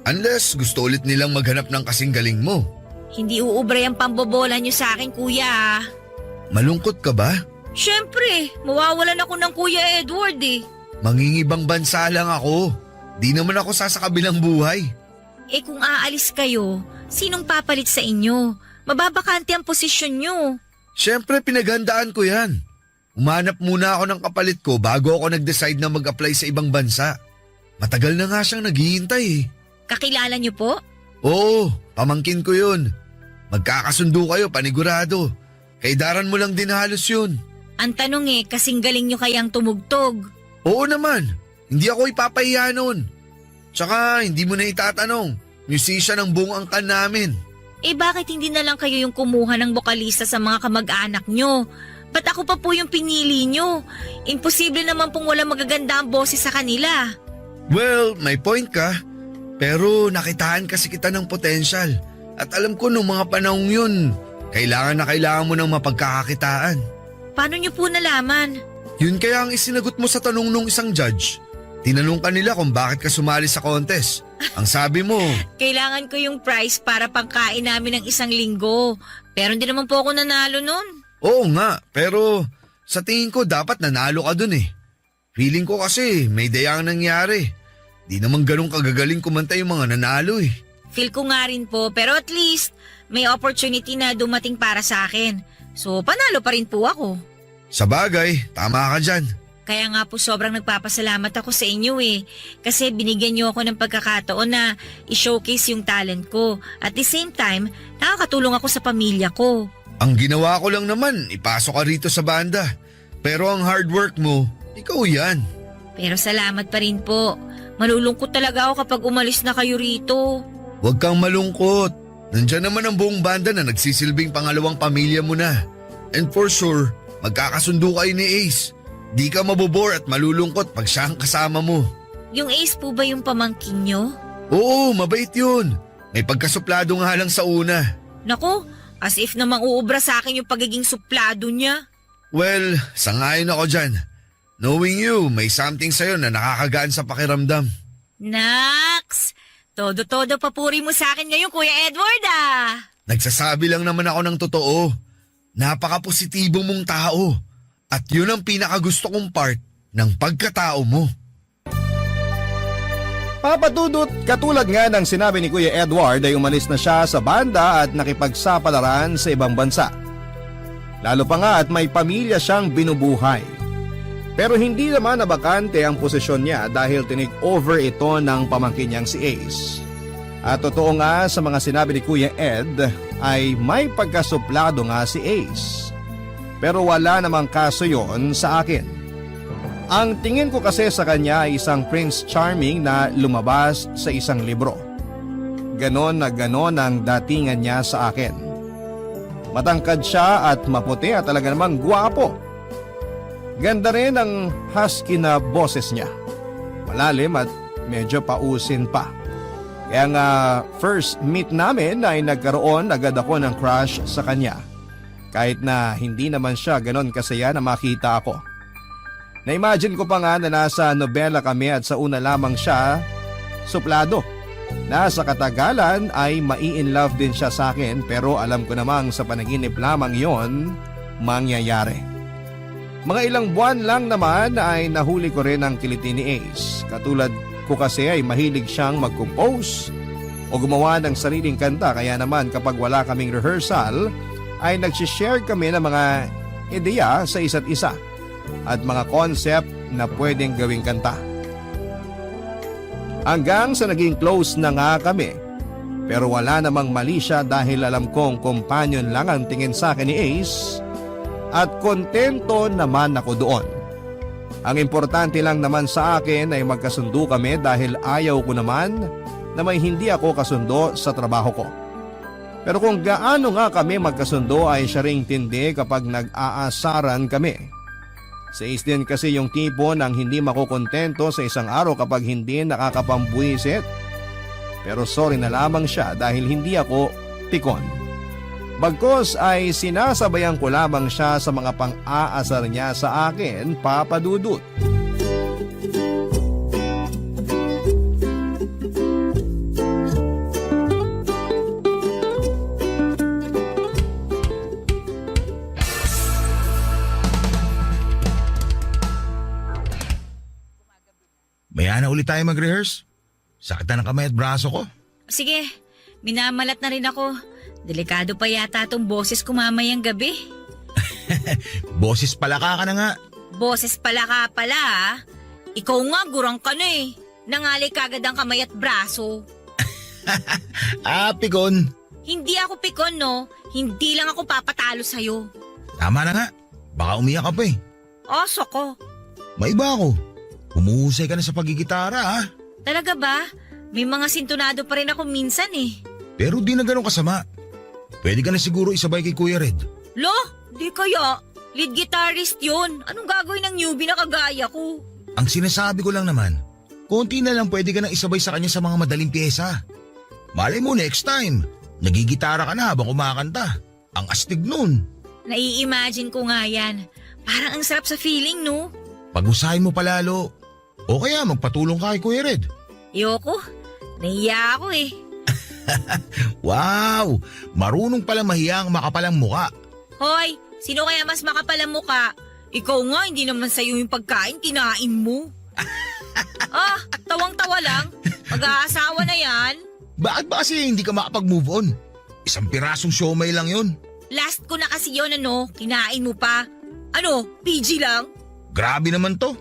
Unless gusto ulit nilang maghanap ng kasing galing mo.
Hindi uubray ang pambobola niyo sa akin, kuya.
Malungkot ka ba?
Siyempre, mawawalan ako ng Kuya Edward eh.
Mangingibang bansa lang ako. Di naman ako sasakabilang buhay.
Kung aalis kayo, sinong papalit sa inyo? Mababakante ang posisyon niyo.
Siyempre pinaghandaan ko yan. Umanap muna ako ng kapalit ko bago ako nag-decide na mag-apply sa ibang bansa. Matagal na nga siyang naghihintay eh.
Kakilala niyo po?
Oo, pamangkin ko yun. Magkakasundo kayo, panigurado. Kaidaran mo lang din halos yun.
Ang tanong kasing galing niyo kayang tumugtog.
Oo naman, hindi ako ipapahiya nun. Tsaka hindi mo na itatanong, musician ang buong angkan namin.
Bakit hindi na lang kayo yung kumuha ng bokalista sa mga kamag-anak nyo? Ba't ako pa po yung pinili nyo? Imposible naman pong wala magaganda ang boses sa kanila.
Well, may point ka. Pero nakitaan kasi kita ng potensyal. At alam ko nung mga panahong yun, kailangan mo ng mapagkakakitaan.
Paano nyo po nalaman?
Yun kaya ang isinagot mo sa tanong nung isang judge. Tinanong ka nila kung bakit ka sumali sa contest. Ang sabi mo,
Kailangan ko yung prize para pangkain namin ng 1 linggo. Pero hindi naman po ako nanalo nun.
oo nga, pero sa tingin ko dapat nanalo ka dun eh. Feeling ko kasi may dayang nangyari. Di naman ganun kagagaling kumanta yung mga nanalo eh.
Feel ko nga rin po, pero at least may opportunity na dumating para sa akin. So panalo pa rin po ako.
Sa bagay, tama ka dyan.
Kaya nga po sobrang nagpapasalamat ako sa inyo eh. Kasi binigyan niyo ako ng pagkakataon na i-showcase yung talent ko. At the same time, nakakatulong ako sa pamilya ko.
Ang ginawa ko lang naman, ipasok ka rito sa banda. Pero ang hard work mo, ikaw yan.
Pero salamat pa rin po. Malulungkot talaga ako kapag umalis na kayo rito.
Huwag kang malungkot. Nandyan naman ang buong banda na nagsisilbing pangalawang pamilya mo na. And for sure, magkakasundo kayo ni Ace. Di ka mabobore at malulungkot pag siya ang kasama mo.
Yung Ace po ba yung pamangkin nyo?
Oo, mabait yun. May pagkasuplado nga lang sa una.
Nako, as if namang uubra sa akin yung pagiging suplado niya.
Well, sangayon ako dyan. Knowing you, may something sa'yo na nakakagaan sa pakiramdam.
Naks! Todo-todo papuri mo sa akin ngayon, Kuya Edward ah!
Nagsasabi lang naman ako ng totoo. Napaka-positibo mong tao. At yun ang pinakagusto kong part ng pagkatao mo.
Papadudot, katulad nga ng sinabi ni Kuya Edward ay umalis na siya sa banda at nakipagsapalaran sa ibang bansa. Lalo pa nga at may pamilya siyang binubuhay. Pero hindi naman nabakante ang posisyon niya dahil tinig over ito ng pamangkin niyang si Ace. At totoo nga sa mga sinabi ni Kuya Ed ay may pagkasuplado nga si Ace. Pero wala namang kaso yon sa akin. Ang tingin ko kasi sa kanya ay isang Prince Charming na lumabas sa isang libro. Ganon na ganon ang datingan niya sa akin. Matangkad siya at maputi at talaga namang gwapo. Ganda rin ang husky na boses niya. Malalim at medyo pausin pa. Kaya nga first meet namin ay nagkaroon agad ako ng crush sa kanya. Kahit na hindi naman siya ganon kasaya na makita ako. Na-imagine ko pa nga na nasa nobela kami at sa una lamang siya suplado. Na sa katagalan ay mai-in-love din siya sa akin pero alam ko namang sa panaginip lamang yon mangyayari. Mga ilang buwan lang naman ay nahuli ko rin ang kiliti ni Ace. Katulad ko kasi ay mahilig siyang mag-compose o gumawa ng sariling kanta kaya naman kapag wala kaming rehearsal ay nagsishare kami ng mga ideya sa isa't isa at mga concept na pwedeng gawing kanta. Hanggang sa naging close na nga kami. Pero wala namang mali siya dahil alam kong companion lang ang tingin sa akin ni Ace at kontento naman ako doon. Ang importante lang naman sa akin ay magkasundo kami dahil ayaw ko naman na may hindi ako kasundo sa trabaho ko. Pero kung gaano nga kami magkasundo ay siya ring tindi kapag nag-aasaran kami. Si Ace din kasi yung tipo ng hindi makukontento sa isang araw kapag hindi nakakapambuisit. Pero sorry na lamang siya dahil hindi ako pikon. Bagkos ay sinasabayan ko lamang siya sa mga pang-aasar niya sa akin, Papa Dudut.
Maya na ulit tayo mag-rehearse. Sakit na ng kamay at braso ko.
Sige, minamalat na rin ako. Delikado pa yata tong boses ko mamayang gabi.
Boses palaka ka na nga.
Boses pala ka pala ah. Ikaw nga gurang ka na eh. Nangalay kagad ang kamay at braso.
Pikon.
Hindi ako pikon no. Hindi lang ako papatalo sa'yo.
Tama na nga. Baka umiyak ka pa eh.
Oso ko.
May iba ako. Humuhusay ka na sa pagigitara ha.
Talaga ba? May mga sintonado pa rin ako minsan eh.
Pero di na ganun kasama. Pwede ka na siguro isabay kay Kuya Red.
Lo, di kaya. Lead guitarist yun. Anong gagawin ng newbie na kagaya ko?
Ang sinasabi ko lang naman, konti na lang pwede ka na isabay sa kanya sa mga madaling pyesa. Malay mo next time, nagigitara ka na habang kumakanta. Ang astig nun.
Nai-imagine ko nga yan. Parang ang sarap sa feeling no?
Pag-usahin mo palalo. O kaya magpatulong ka kay Kuya Red.
Yoko, nahiya ako eh.
Wow! Marunong pala mahiya ang makapalang muka.
Hoy, sino kaya mas makapal ang muka? Ikaw nga, hindi naman sa'yo yung pagkain, kinain mo. Tawang-tawa lang. Mag-aasawa na yan.
Bakit ba kasi hindi ka makapag-move on? Isang pirasong siomay lang yun.
Last ko na kasi yun kinain mo pa. PG lang?
Grabe naman to.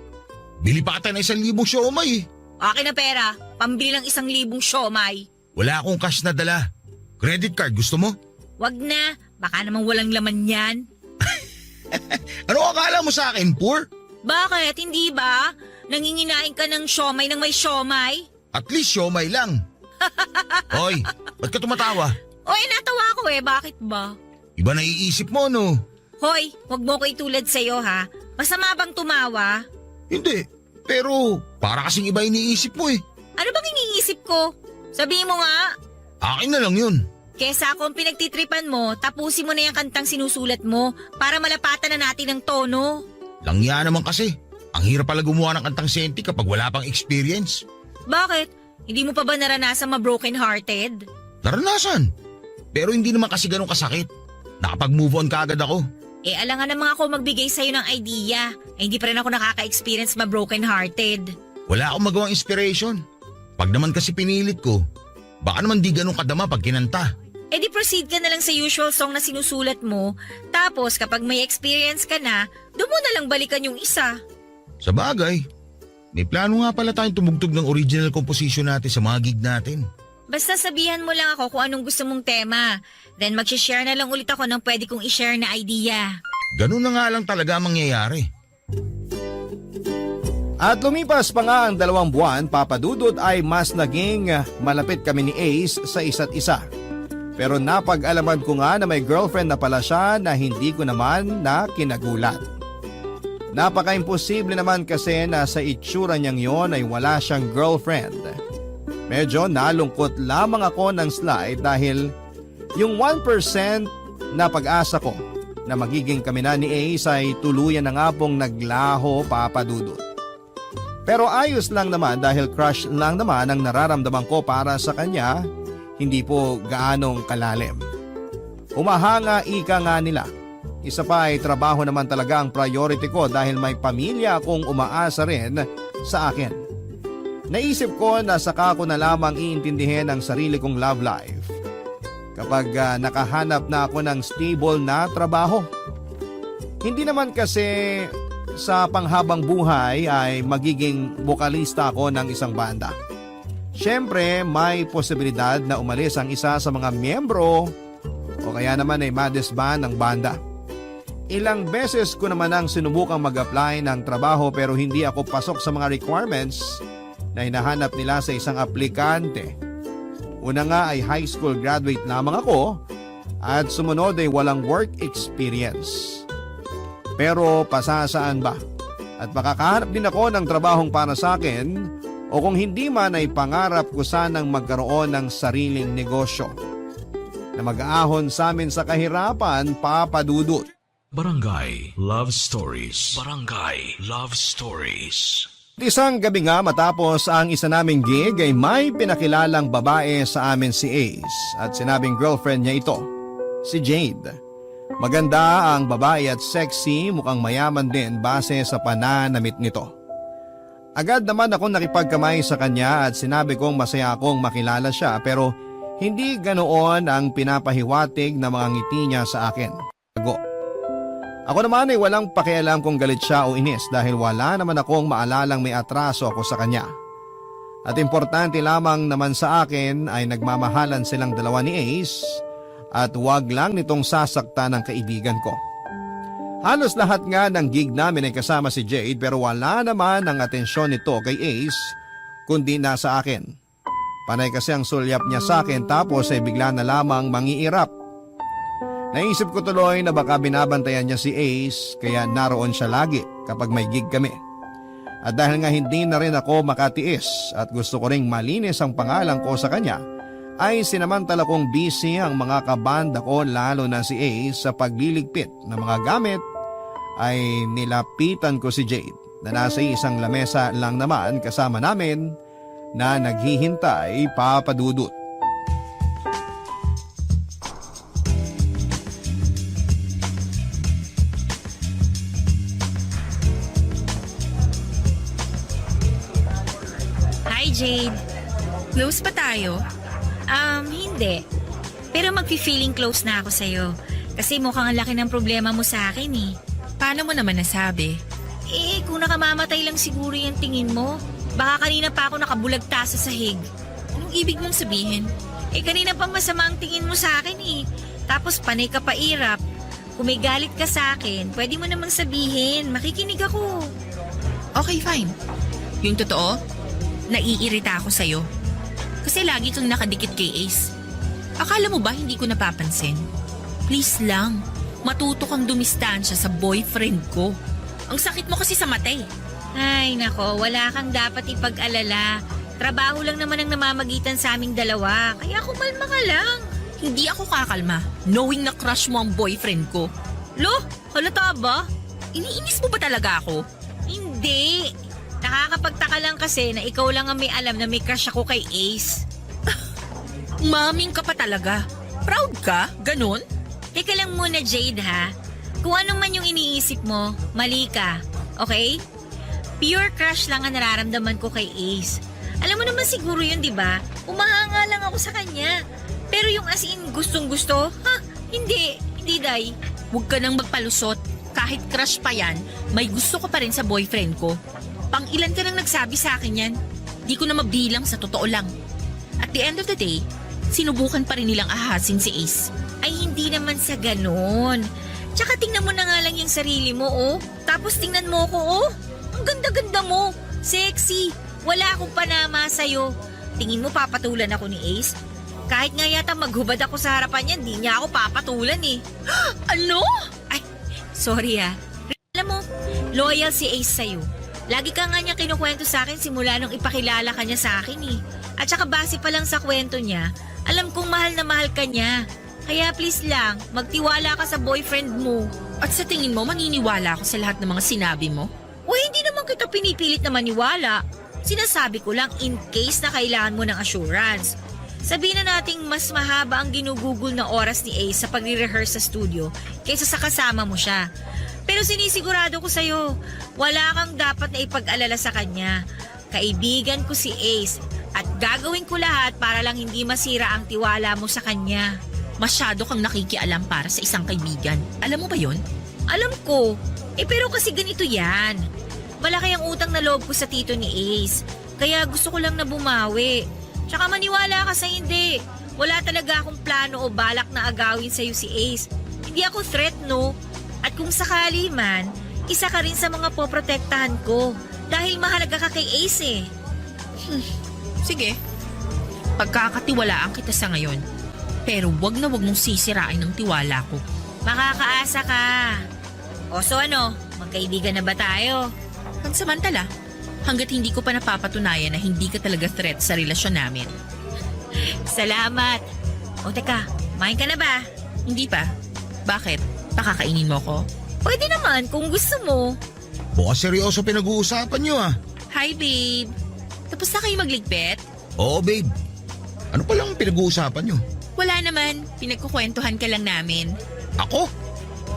Bili pa kita ng 1,000 siomay eh.
Akin na pera, pambili ng 1,000 siomay.
Wala akong cash na dala. Credit card, gusto mo?
Wag na, baka namang walang laman yan.
Ano akala mo sa akin, poor?
Bakit, hindi ba? Nanginginain ka ng siomay ng may siomay?
At least siomay lang. Hoy, ba't ka tumatawa?
Oy, natawa ko bakit ba?
Iba naiisip mo, no?
Hoy, wag mo ko itulad sa'yo ha. Masama bang tumawa?
Hindi, pero para kasing iba iniisip mo eh.
Ano bang iniisip ko? Sabihin mo nga.
Akin na lang yun.
Kesa kung pinagtitripan mo, tapusin mo na yung kantang sinusulat mo para malapatan na natin ang tono.
Langya naman kasi. Ang hirap pala gumawa ng kantang senti kapag wala pang experience.
Bakit? Hindi mo pa ba naranasan ma-broken hearted?
Naranasan. Pero hindi naman kasi ganun kasakit. Nakapag-move on ka agad ako.
Alangan naman ako magbigay sa'yo ng idea. Hindi pa rin ako nakaka-experience ma-broken hearted.
Wala akong magawang inspiration. Pag naman kasi pinilit ko, baka naman di ganun kadama pag kinanta.
Di proceed ka na lang sa usual song na sinusulat mo. Tapos kapag may experience ka na, doon mo na lang balikan yung isa.
Sa bagay, may plano nga pala tayong tumugtog ng original composition natin sa mga gig natin.
Basta sabihan mo lang ako kung anong gusto mong tema. Then mag-share na lang ulit ako ng pwede kong i-share na idea.
Ganun na nga lang talaga ang mangyayari.
At lumipas pa nga ang 2 buwan, Papa Dudut, ay mas naging malapit kami ni Ace sa isa't isa. Pero napag-alaman ko nga na may girlfriend na pala siya na hindi ko naman na kinagulat. Napaka-imposible naman kasi na sa itsura niyang yon ay wala siyang girlfriend. Medyo nalungkot lamang ako ng slight dahil yung 1% na pag-asa ko na magiging kami na ni Ace ay tuluyan na nga pong naglaho, Papa Dudut. Pero ayos lang naman dahil crush lang naman ang nararamdaman ko para sa kanya, hindi po gaanong kalalim. Humahanga ika nga nila. Isa pa ay trabaho naman talaga ang priority ko dahil may pamilya akong umaasa rin sa akin. Naisip ko na saka ko na lamang iintindihin ang sarili kong love life kapag nakahanap na ako ng stable na trabaho. Hindi naman kasi sa panghabang buhay ay magiging bokalista ako ng isang banda. Siyempre, may posibilidad na umalis ang isa sa mga miyembro o kaya naman ay ma-disband ng banda. Ilang beses ko naman ang sinubukang mag-apply ng trabaho pero hindi ako pasok sa mga requirements na hinahanap nila sa isang aplikante. Una nga ay high school graduate lamang ako at sumunod ay walang work experience. Pero pasasaan ba? At makakahanap din ako ng trabahong para sa akin o kung hindi man ay pangarap ko sanang magkaroon ng sariling negosyo na mag-aahon sa amin sa kahirapan, Papa Dudut.
Barangay Love Stories. Barangay Love Stories.
Isang gabi nga matapos ang isa naming gig ay may pinakilalang babae sa amin si Ace at sinabing girlfriend niya ito, si Jade. Maganda ang babae at sexy, mukhang mayaman din base sa pananamit nito. Agad naman akong nakipagkamay sa kanya at sinabi kong masaya akong makilala siya pero hindi ganoon ang pinapahiwatig na mga ngiti niya sa akin. Ako naman ay walang pakialam kung galit siya o inis dahil wala naman akong maalalang may atraso ako sa kanya. At importante lamang naman sa akin ay nagmamahalan silang dalawa ni Ace at wag lang nitong sasaktan ng kaibigan ko. Halos lahat nga ng gig namin ay kasama si Jade pero wala naman ang atensyon nito kay Ace kundi nasa akin. Panay kasi ang sulyap niya sa akin tapos ay bigla na lamang mangiirap. Naisip ko tuloy na baka binabantayan niya si Ace kaya naroon siya lagi kapag may gig kami. At dahil nga hindi na rin ako makatiis at gusto ko ring malinis ang pangalan ko sa kanya, ay sinamantala kong busy ang mga kabanda ko lalo na si Ace sa pagliligpit ng mga gamit ay nilapitan ko si Jade na nasa isang lamesa lang naman kasama namin na naghihintay, Papa Dudut.
Hi, Jade.
Close pa tayo?
Hindi. Pero magfi-feeling close na ako sa'yo. Kasi mukhang ang laki ng problema mo sa akin eh.
Paano mo naman nasabi?
Kung nakamamatay lang siguro yung tingin mo. Baka kanina pa ako nakabulagta sa sahig.
Anong ibig mong sabihin?
Kanina pa masama ang tingin mo sa akin eh. Tapos panay ka pa irap. Kung may galit ka sa akin, pwede mo namang sabihin. Makikinig ako.
Okay, fine. Yung totoo, naiirita ako sa'yo. Kasi lagi kang nakadikit kay Ace. Akala mo ba hindi ko napapansin? Please lang, matuto kang dumistansya sa boyfriend ko. Ang sakit mo kasi sa mata eh.
Ay nako, wala kang dapat ipag-alala. Trabaho lang naman ang namamagitan sa aming dalawa. Kaya kumalma ka lang.
Hindi ako kakalma, knowing na crush mo ang boyfriend ko.
Lo, halata ba?
Iniinis mo ba talaga ako?
Hindi. Nakakapagtaka lang kasi na ikaw lang ang may alam na may crush ako kay Ace.
Maming ka pa talaga. Proud ka? Ganon?
Teka lang muna, Jade ha. Kung ano man yung iniisip mo, mali ka. Okay? Pure crush lang ang nararamdaman ko kay Ace. Alam mo naman siguro yun, di ba? Umahanga lang ako sa kanya. Pero yung as in gustong-gusto, hindi. Hindi, Day.
Huwag ka nang magpalusot. Kahit crush pa yan, may gusto ko pa rin sa boyfriend ko. Pang ilan ka nang nagsabi sa akin yan? Di ko na mabilang sa totoo lang.
At the end of the day, sinubukan pa rin nilang ahasin si Ace.
Ay hindi naman sa ganon. Tsaka tingnan mo na nga lang yung sarili mo, oh. Tapos tingnan mo ko, oh. Ang ganda-ganda mo. Sexy. Wala akong panama sa'yo. Tingin mo papatulan ako ni Ace? Kahit nga yata maghubad ako sa harapan niya, hindi niya ako papatulan eh.
Ano?
Ay, sorry ah. Alam mo, loyal si Ace sa'yo. Lagi ka nga niya kinukwento sa akin simula nung ipakilala ka niya sa akin eh. At saka base pa lang sa kwento niya, alam kong mahal na mahal ka niya. Kaya please lang, magtiwala ka sa boyfriend mo.
At sa tingin mo, maniniwala ako sa lahat ng mga sinabi mo?
O hindi naman kita pinipilit na maniwala. Sinasabi ko lang in case na kailangan mo ng assurance. Sabihin na nating mas mahaba ang ginugugol na oras ni Ace sa pagre-rehearse sa studio kaysa sa kasama mo siya. Pero sinisigurado ko sa'yo, wala kang dapat na ipag-alala sa kanya. Kaibigan ko si Ace at gagawin ko lahat para lang hindi masira ang tiwala mo sa kanya.
Masyado kang nakikialam para sa isang kaibigan. Alam mo ba yon?
Alam ko, pero kasi ganito yan. Malaki ang utang na loob ko sa tito ni Ace, kaya gusto ko lang na bumawi. Tsaka maniwala ka sa hindi. Wala talaga akong plano o balak na agawin sa'yo si Ace. Hindi ako threat, no? At kung sakali man, isa ka rin sa mga poprotektahan ko dahil mahalaga ka kay Ace eh.
Sige. Pagkakatiwalaan kita sa ngayon. Pero wag na wag mong sisirain ang tiwala ko.
Makakaasa ka. O so ano, magkaibigan na ba tayo?
Pansamantala, hanggat hindi ko pa napapatunayan na hindi ka talaga threat sa relasyon namin.
Salamat. O teka, kumain ka na ba?
Hindi pa. Bakit? Pakakainin mo ko?
Pwede naman kung gusto mo.
Bukas seryoso pinag-uusapan nyo ah.
Hi, babe. Tapos na kayo magligpit?
Oo babe. Ano palang pinag-uusapan nyo?
Wala naman. Pinagkukwentuhan ka lang namin.
Ako?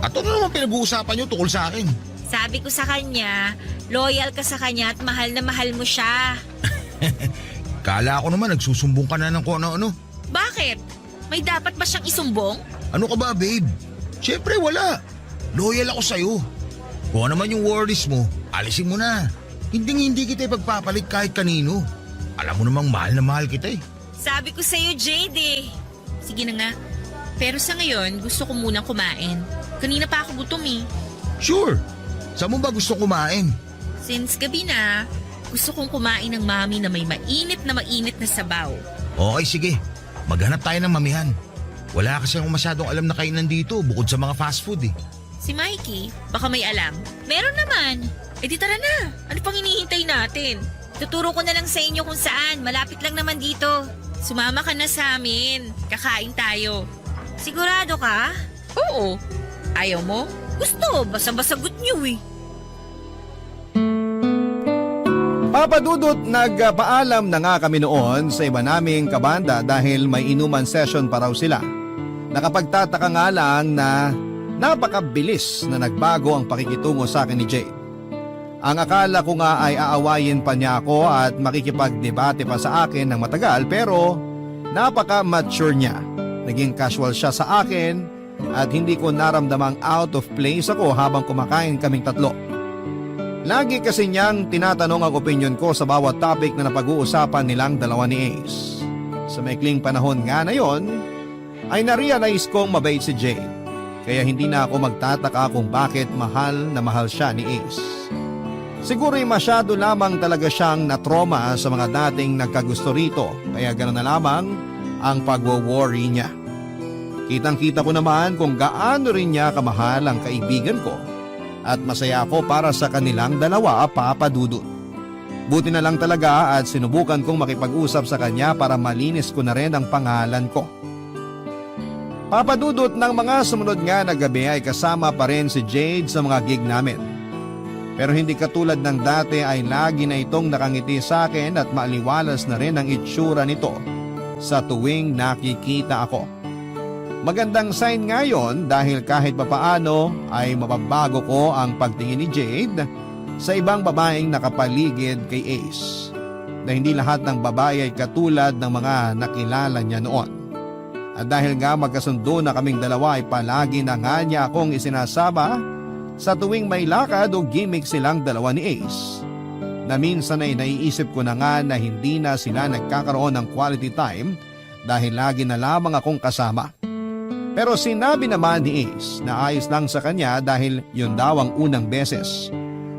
At ano naman pinag-uusapan nyo tukol sa akin?
Sabi ko sa kanya, loyal ka sa kanya at mahal na mahal mo siya.
Kala ko naman nagsusumbong ka na ng kung ano-ano.
Bakit? May dapat ba siyang isumbong?
Ano ka ba babe? Siyempre wala. Loyal ako sa'yo. Kung ano man yung worries mo, alisin mo na. Hindi kita ipagpapalit kahit kanino. Alam mo namang mahal na mahal kita eh.
Sabi ko sa'yo, Jade eh.
Sige na nga. Pero sa ngayon, gusto ko munang kumain. Kanina pa ako gutom eh.
Sure. Saan mo ba gusto kumain?
Since gabi na, gusto kong kumain ng mami na may mainit na sabaw.
Okay sige. Maghanap tayo ng mamihan. Wala kasi akong masyadong alam na kainan dito bukod sa mga fast food eh.
Si Mikey, baka may alam.
Meron naman.
Eh di tara na. Ano pang hinihintay natin?
Tuturo ko na lang sa inyo kung saan. Malapit lang naman dito.
Sumama ka na sa amin. Kakain tayo.
Sigurado ka?
Oo. Ayaw mo?
Gusto, basa-basagot niyo eh.
Papa Dudut, nagpaalam na nga kami noon sa iba naming kabanda dahil may inuman session pa raw sila. Nakapagtataka nga lang na napakabilis na nagbago ang pakikitungo sa akin ni Jade. Ang akala ko nga ay aawayin pa niya ako at makikipagdebate pa sa akin ng matagal pero napaka-mature niya. Naging casual siya sa akin at hindi ko naramdamang out of place ako habang kumakain kaming tatlo. Lagi kasi niyang tinatanong ang opinion ko sa bawat topic na napag-uusapan nilang dalawa ni Ace. Sa maikling panahon nga na yon, ay narealize kong mabait si Jade. Kaya hindi na ako magtataka kung bakit mahal na mahal siya ni Ace. Siguro'y masyado lamang talaga siyang na-trauma sa mga dating nagkagusto rito, kaya gano'n na lamang ang pagwo-worry niya. Kitang-kita ko naman kung gaano rin niya kamahal ang kaibigan ko at masaya ako para sa kanilang dalawa, Papa Dudut. Buti na lang talaga at sinubukan kong makipag-usap sa kanya para malinis ko na rin ang pangalan ko. Papa Dudut, ng mga sumunod nga na gabi ay kasama pa rin si Jade sa mga gig namin. Pero hindi katulad ng dati ay lagi na itong nakangiti sa akin at maaliwalas na rin ang itsura nito sa tuwing nakikita ako. Magandang sign nga yon dahil kahit papaano ay mababago ko ang pagtingin ni Jade sa ibang babaeng nakapaligid kay Ace. Na hindi lahat ng babae ay katulad ng mga nakilala niya noon. At dahil nga magkasundo na kaming dalawa ay palagi na nga niya akong isinasama sa tuwing may lakad o gimmick silang dalawa ni Ace. na minsan ay naiisip ko na nga na hindi na sila nagkakaroon ng quality time dahil lagi na lamang akong kasama. Pero sinabi naman ni Ace na ayos lang sa kanya dahil yun daw ang unang beses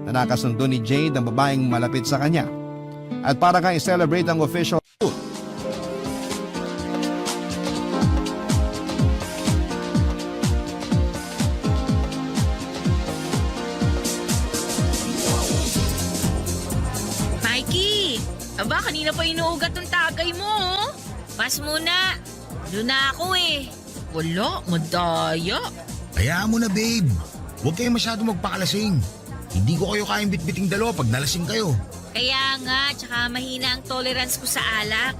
na nakasundo ni Jade ang babaeng malapit sa kanya. At para kang i-celebrate ang official shoot,
Mikey! Aba, kanina pa inuugat ng tagay mo, oh.
Pas muna. Doon na ako eh.
Wala, madaya.
Hayaan mo na, babe. Huwag kayo masyado magpakalasing. Hindi ko kayo kayang bitbiting dalawa pag nalasing kayo.
Kaya nga, tsaka mahina ang tolerance ko sa alak.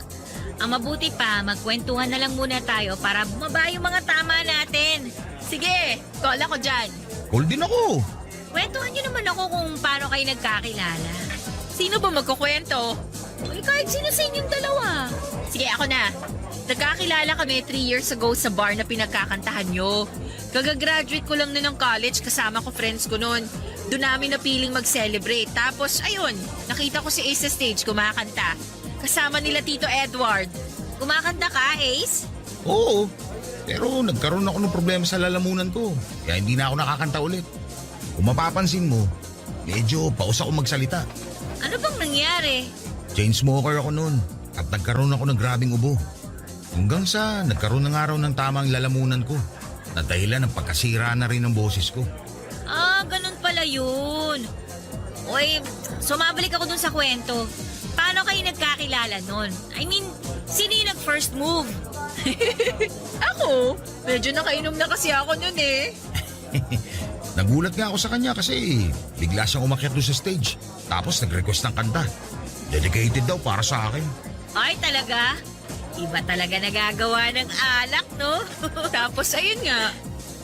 Ang mabuti pa, magkwentuhan na lang muna tayo para bumaba yung mga tama natin.
Sige, call ako dyan.
Cool din ako.
Kwentuhan niyo naman ako kung paano kayo nagkakilala.
Sino ba magkukwento?
Uy, kahit sino sa inyong dalawa.
Sige, ako na. Nagkakilala kami 3 years ago sa bar na pinagkakantahan nyo. Kagagraduate ko lang na ng college, kasama ko friends ko noon. Doon namin napiling mag-celebrate. Tapos, ayun, nakita ko si Ace sa stage kumakanta. Kasama nila Tito Edward.
Kumakanta ka, Ace?
Oo. Pero nagkaroon ako ng problema sa lalamunan ko. Kaya hindi na ako nakakanta ulit. Kung mapapansin mo, medyo paus ako magsalita.
Ano bang nangyari?
Chain smoker ako noon at nagkaroon ako ng grabing ubo. Hanggang sa nagkaroon ng araw ng tamang lalamunan ko na dahilan ng pagkasira na rin ng boses ko.
Ah, ganun pala yun. Uy, sumabalik ako dun sa kwento. Paano kayo nagkakilala nun? I mean, sino yung nag-first move?
Ako? Medyo nakainom na kasi ako noon eh.
Nagulat nga ako sa kanya kasi bigla siyang umakyat doon sa stage. Tapos nag-request ng kanta. Dedicated daw para sa akin.
Ay, talaga? Iba talaga nagagawa ng alak, no?
Tapos ayun nga,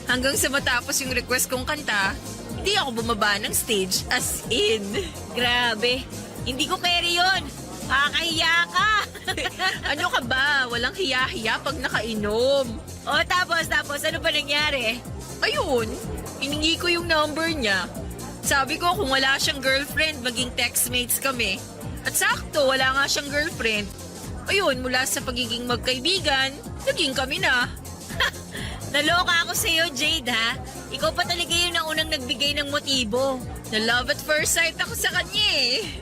hanggang sa matapos yung request kong kanta, hindi ako bumaba ng stage as in.
Grabe, hindi ko carry yun. Kakahiya ka.
Ano ka ba? Walang hiya-hiya pag nakainom.
O tapos, ano ba nangyari?
Ayun, hiningi ko yung number niya. Sabi ko kung wala siyang girlfriend, maging textmates kami. At sakto, wala nga siyang girlfriend. Ayun, mula sa pagiging magkaibigan, naging kami na.
Naloka ako sa'yo, Jade, ha? Ikaw pa talaga yun ang unang nagbigay ng motibo.
Na love at first sight ako sa kanya eh.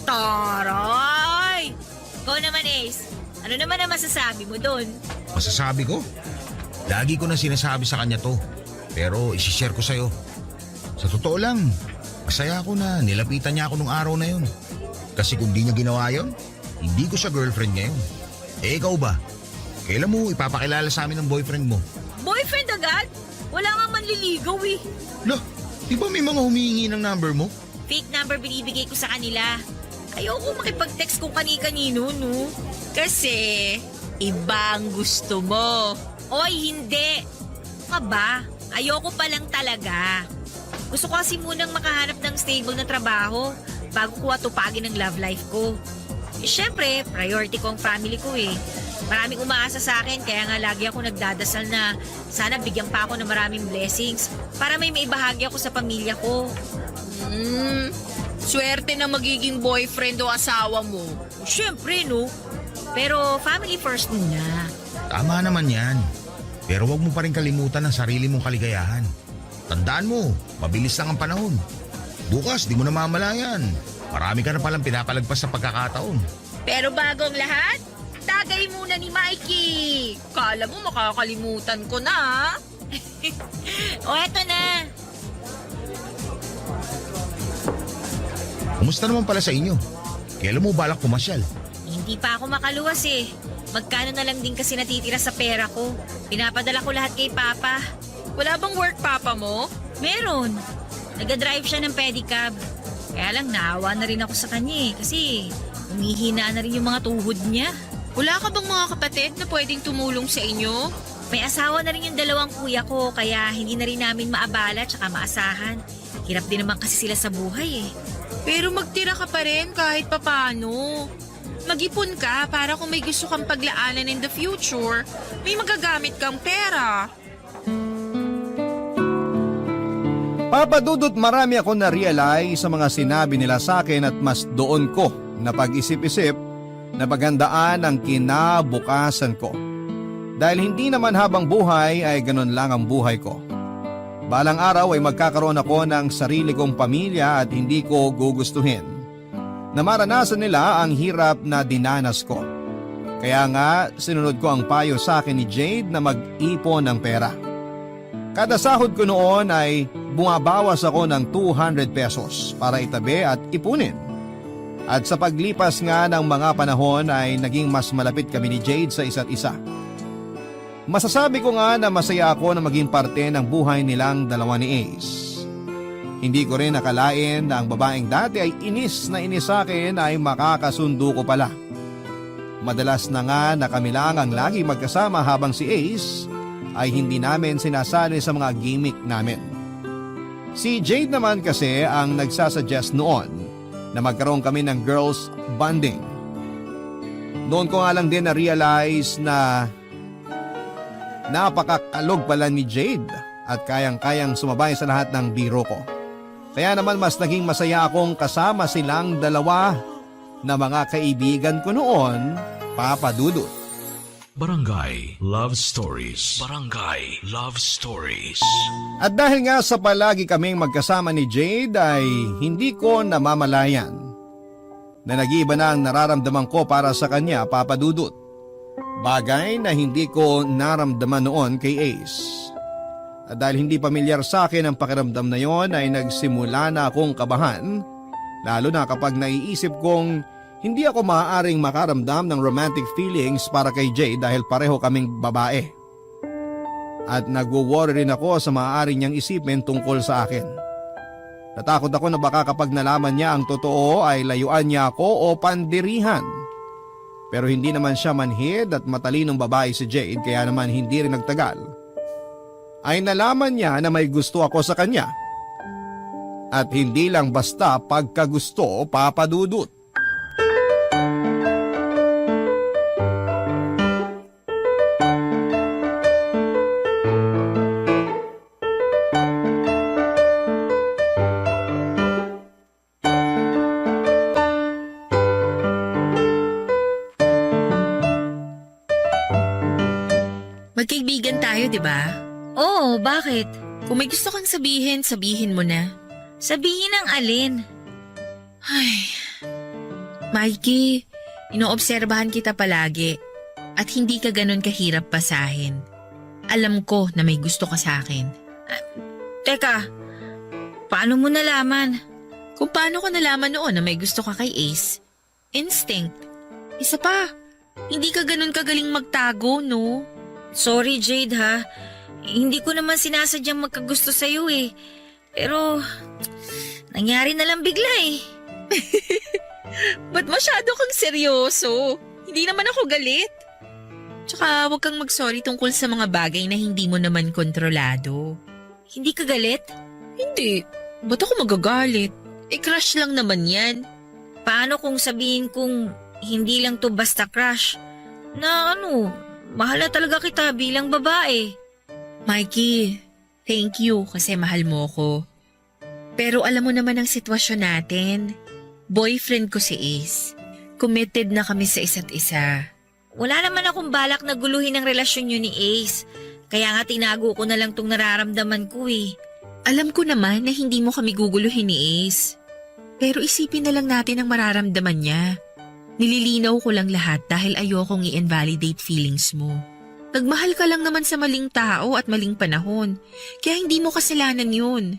Taray! Ikaw naman, Ace. Ano naman ang masasabi mo doon?
Masasabi ko? Lagi ko na sinasabi sa kanya to. Pero isishare ko sa'yo. Sa totoo lang, masaya ako na nilapitan niya ako nung araw na yun. Kasi kung di niya ginawa yun, hindi ko siya girlfriend ngayon. Eh ikaw ba? Kailan mo ipapakilala sa amin ng boyfriend mo?
Boyfriend agad? Wala nga manliligaw eh.
Lah, di ba may mga humihingi ng number mo?
Fake number binibigay ko sa kanila. Ayoko makipag-text kung kani-kanino, no?
Kasi, ibang gusto mo.
Oy, hindi. Ka ba? Ayoko pa lang talaga. Gusto ko kasi munang makahanap ng stable na trabaho bago ko atupagin ang love life ko. Eh, syempre, priority ko ang family ko eh. Maraming umaasa sa akin kaya nga lagi ako nagdadasal na sana bigyan pa ako ng maraming blessings para may maibahagi ako sa pamilya ko.
Swerte na magiging boyfriend o asawa mo.
Syempre, no? Pero family first muna.
Tama naman yan. Pero wag mo pa rin kalimutan ang sarili mong kaligayahan. Tandaan mo, mabilis lang ang panahon. Bukas, di mo na mamalayan. Marami ka na palang pinapalagpas sa pagkakataon.
Pero bago ang lahat, tagay muna ni Mikey. Kala mo makakalimutan ko na.
O, eto na.
Kumusta naman pala sa inyo? Kailan mo balak pumasyal?
Hindi pa ako makaluwas eh. Magkano na lang din kasi natitira sa pera ko. Pinapadala ko lahat kay Papa.
Wala bang work papa mo?
Meron. Nag-drive siya ng pedicab. Kaya lang naawa na rin ako sa kanya eh. Kasi umihina na rin yung mga tuhod niya.
Wala ka bang mga kapatid na pwedeng tumulong sa inyo?
May asawa na rin yung 2 kuya ko. Kaya hindi na rin namin maabala tsaka maasahan. Hirap din naman kasi sila sa buhay eh.
Pero magtira ka pa rin kahit papano. Mag-ipon ka para kung may gusto kang paglaanan in the future, may magagamit kang pera.
Papadudot, marami ako na-realize sa mga sinabi nila sa akin at mas doon ko na pag-isip-isip na paghandaan ang kinabukasan ko. Dahil hindi naman habang buhay ay ganun lang ang buhay ko. Balang araw ay magkakaroon ako ng sarili kong pamilya at hindi ko gugustuhin na maranasan nila ang hirap na dinanas ko. Kaya nga sinunod ko ang payo sa akin ni Jade na mag-ipon ng pera. Kada sahod ko noon ay bumabawas ako ng 200 pesos para itabi at ipunin. At sa paglipas nga ng mga panahon ay naging mas malapit kami ni Jade sa isa't isa. Masasabi ko nga na masaya ako na maging parte ng buhay nilang dalawa ni Ace. Hindi ko rin nakalain na ang babaeng dati ay inis sa akin ay makakasundo ko pala. Madalas na nga na kami lang ang lagi magkasama habang si Ace ay hindi namin sinasali sa mga gimmick namin. Si Jade naman kasi ang nagsasuggest noon na magkaroon kami ng girls bonding. Noon ko nga lang din na-realize na napakakalog pala ni Jade at kayang-kayang sumabay sa lahat ng biro ko. Kaya naman mas naging masaya akong kasama silang dalawa na mga kaibigan ko noon, Papa Dudut.
Barangay Love Stories. Barangay Love Stories.
At dahil nga sa palagi kaming magkasama ni Jade ay hindi ko namamalayan na nag-iiba na ang nararamdaman ko para sa kanya, Papa Dudut. Bagay na hindi ko naramdaman noon kay Ace. At dahil hindi pamilyar sa akin ang pakiramdam na yon ay nagsimula na akong kabahan, lalo na kapag naiisip kong hindi ako maaaring makaramdam ng romantic feelings para kay Jade dahil pareho kaming babae. At nagwo-worry rin ako sa maaari niyang isipin tungkol sa akin. Natakot ako na baka kapag nalaman niya ang totoo ay layuan niya ako o pandirihan. Pero hindi naman siya manhid at matalinong babae si Jade kaya naman hindi rin nagtagal. Ay nalaman niya na may gusto ako sa kanya. At hindi lang basta pagkagusto, Papa Dudut.
Magkaibigan tayo, di ba?
Oo, bakit?
Kung may gusto kang sabihin, sabihin mo na.
Sabihin ang alin.
Ay, Mikey, inoobserbahan kita palagi at hindi ka ganun kahirap pasahin. Alam ko na may gusto ka sa akin.
Teka, paano mo nalaman?
Kung paano ko nalaman noon na may gusto ka kay Ace? Instinct. Isa pa, hindi ka ganun kagaling magtago, no?
Sorry Jade ha, hindi ko naman sinasadyang magkagusto sa'yo eh. Pero, nangyari na lang bigla eh.
Ba't masyado kang seryoso? Hindi naman ako galit. Tsaka huwag kang mag-sorry tungkol sa mga bagay na hindi mo naman kontrolado.
Hindi ka galit?
Hindi. Ba't ako magagalit? Crush lang naman yan.
Paano kung sabihin kong hindi lang to basta crush? Na mahal na talaga kita bilang babae.
Mikey, thank you kasi mahal mo ko. Pero alam mo naman ang sitwasyon natin. Boyfriend ko si Ace. Committed na kami sa isa't isa.
Wala naman akong balak na guluhin ang relasyon niyo ni Ace. Kaya nga tinago ko na lang tong nararamdaman ko eh.
Alam ko naman na hindi mo kami guguluhin ni Ace. Pero isipin na lang natin ang mararamdaman niya. Nililinaw ko lang lahat dahil ayokong i-invalidate feelings mo. Nagmahal ka lang naman sa maling tao at maling panahon. Kaya hindi mo kasalanan yun.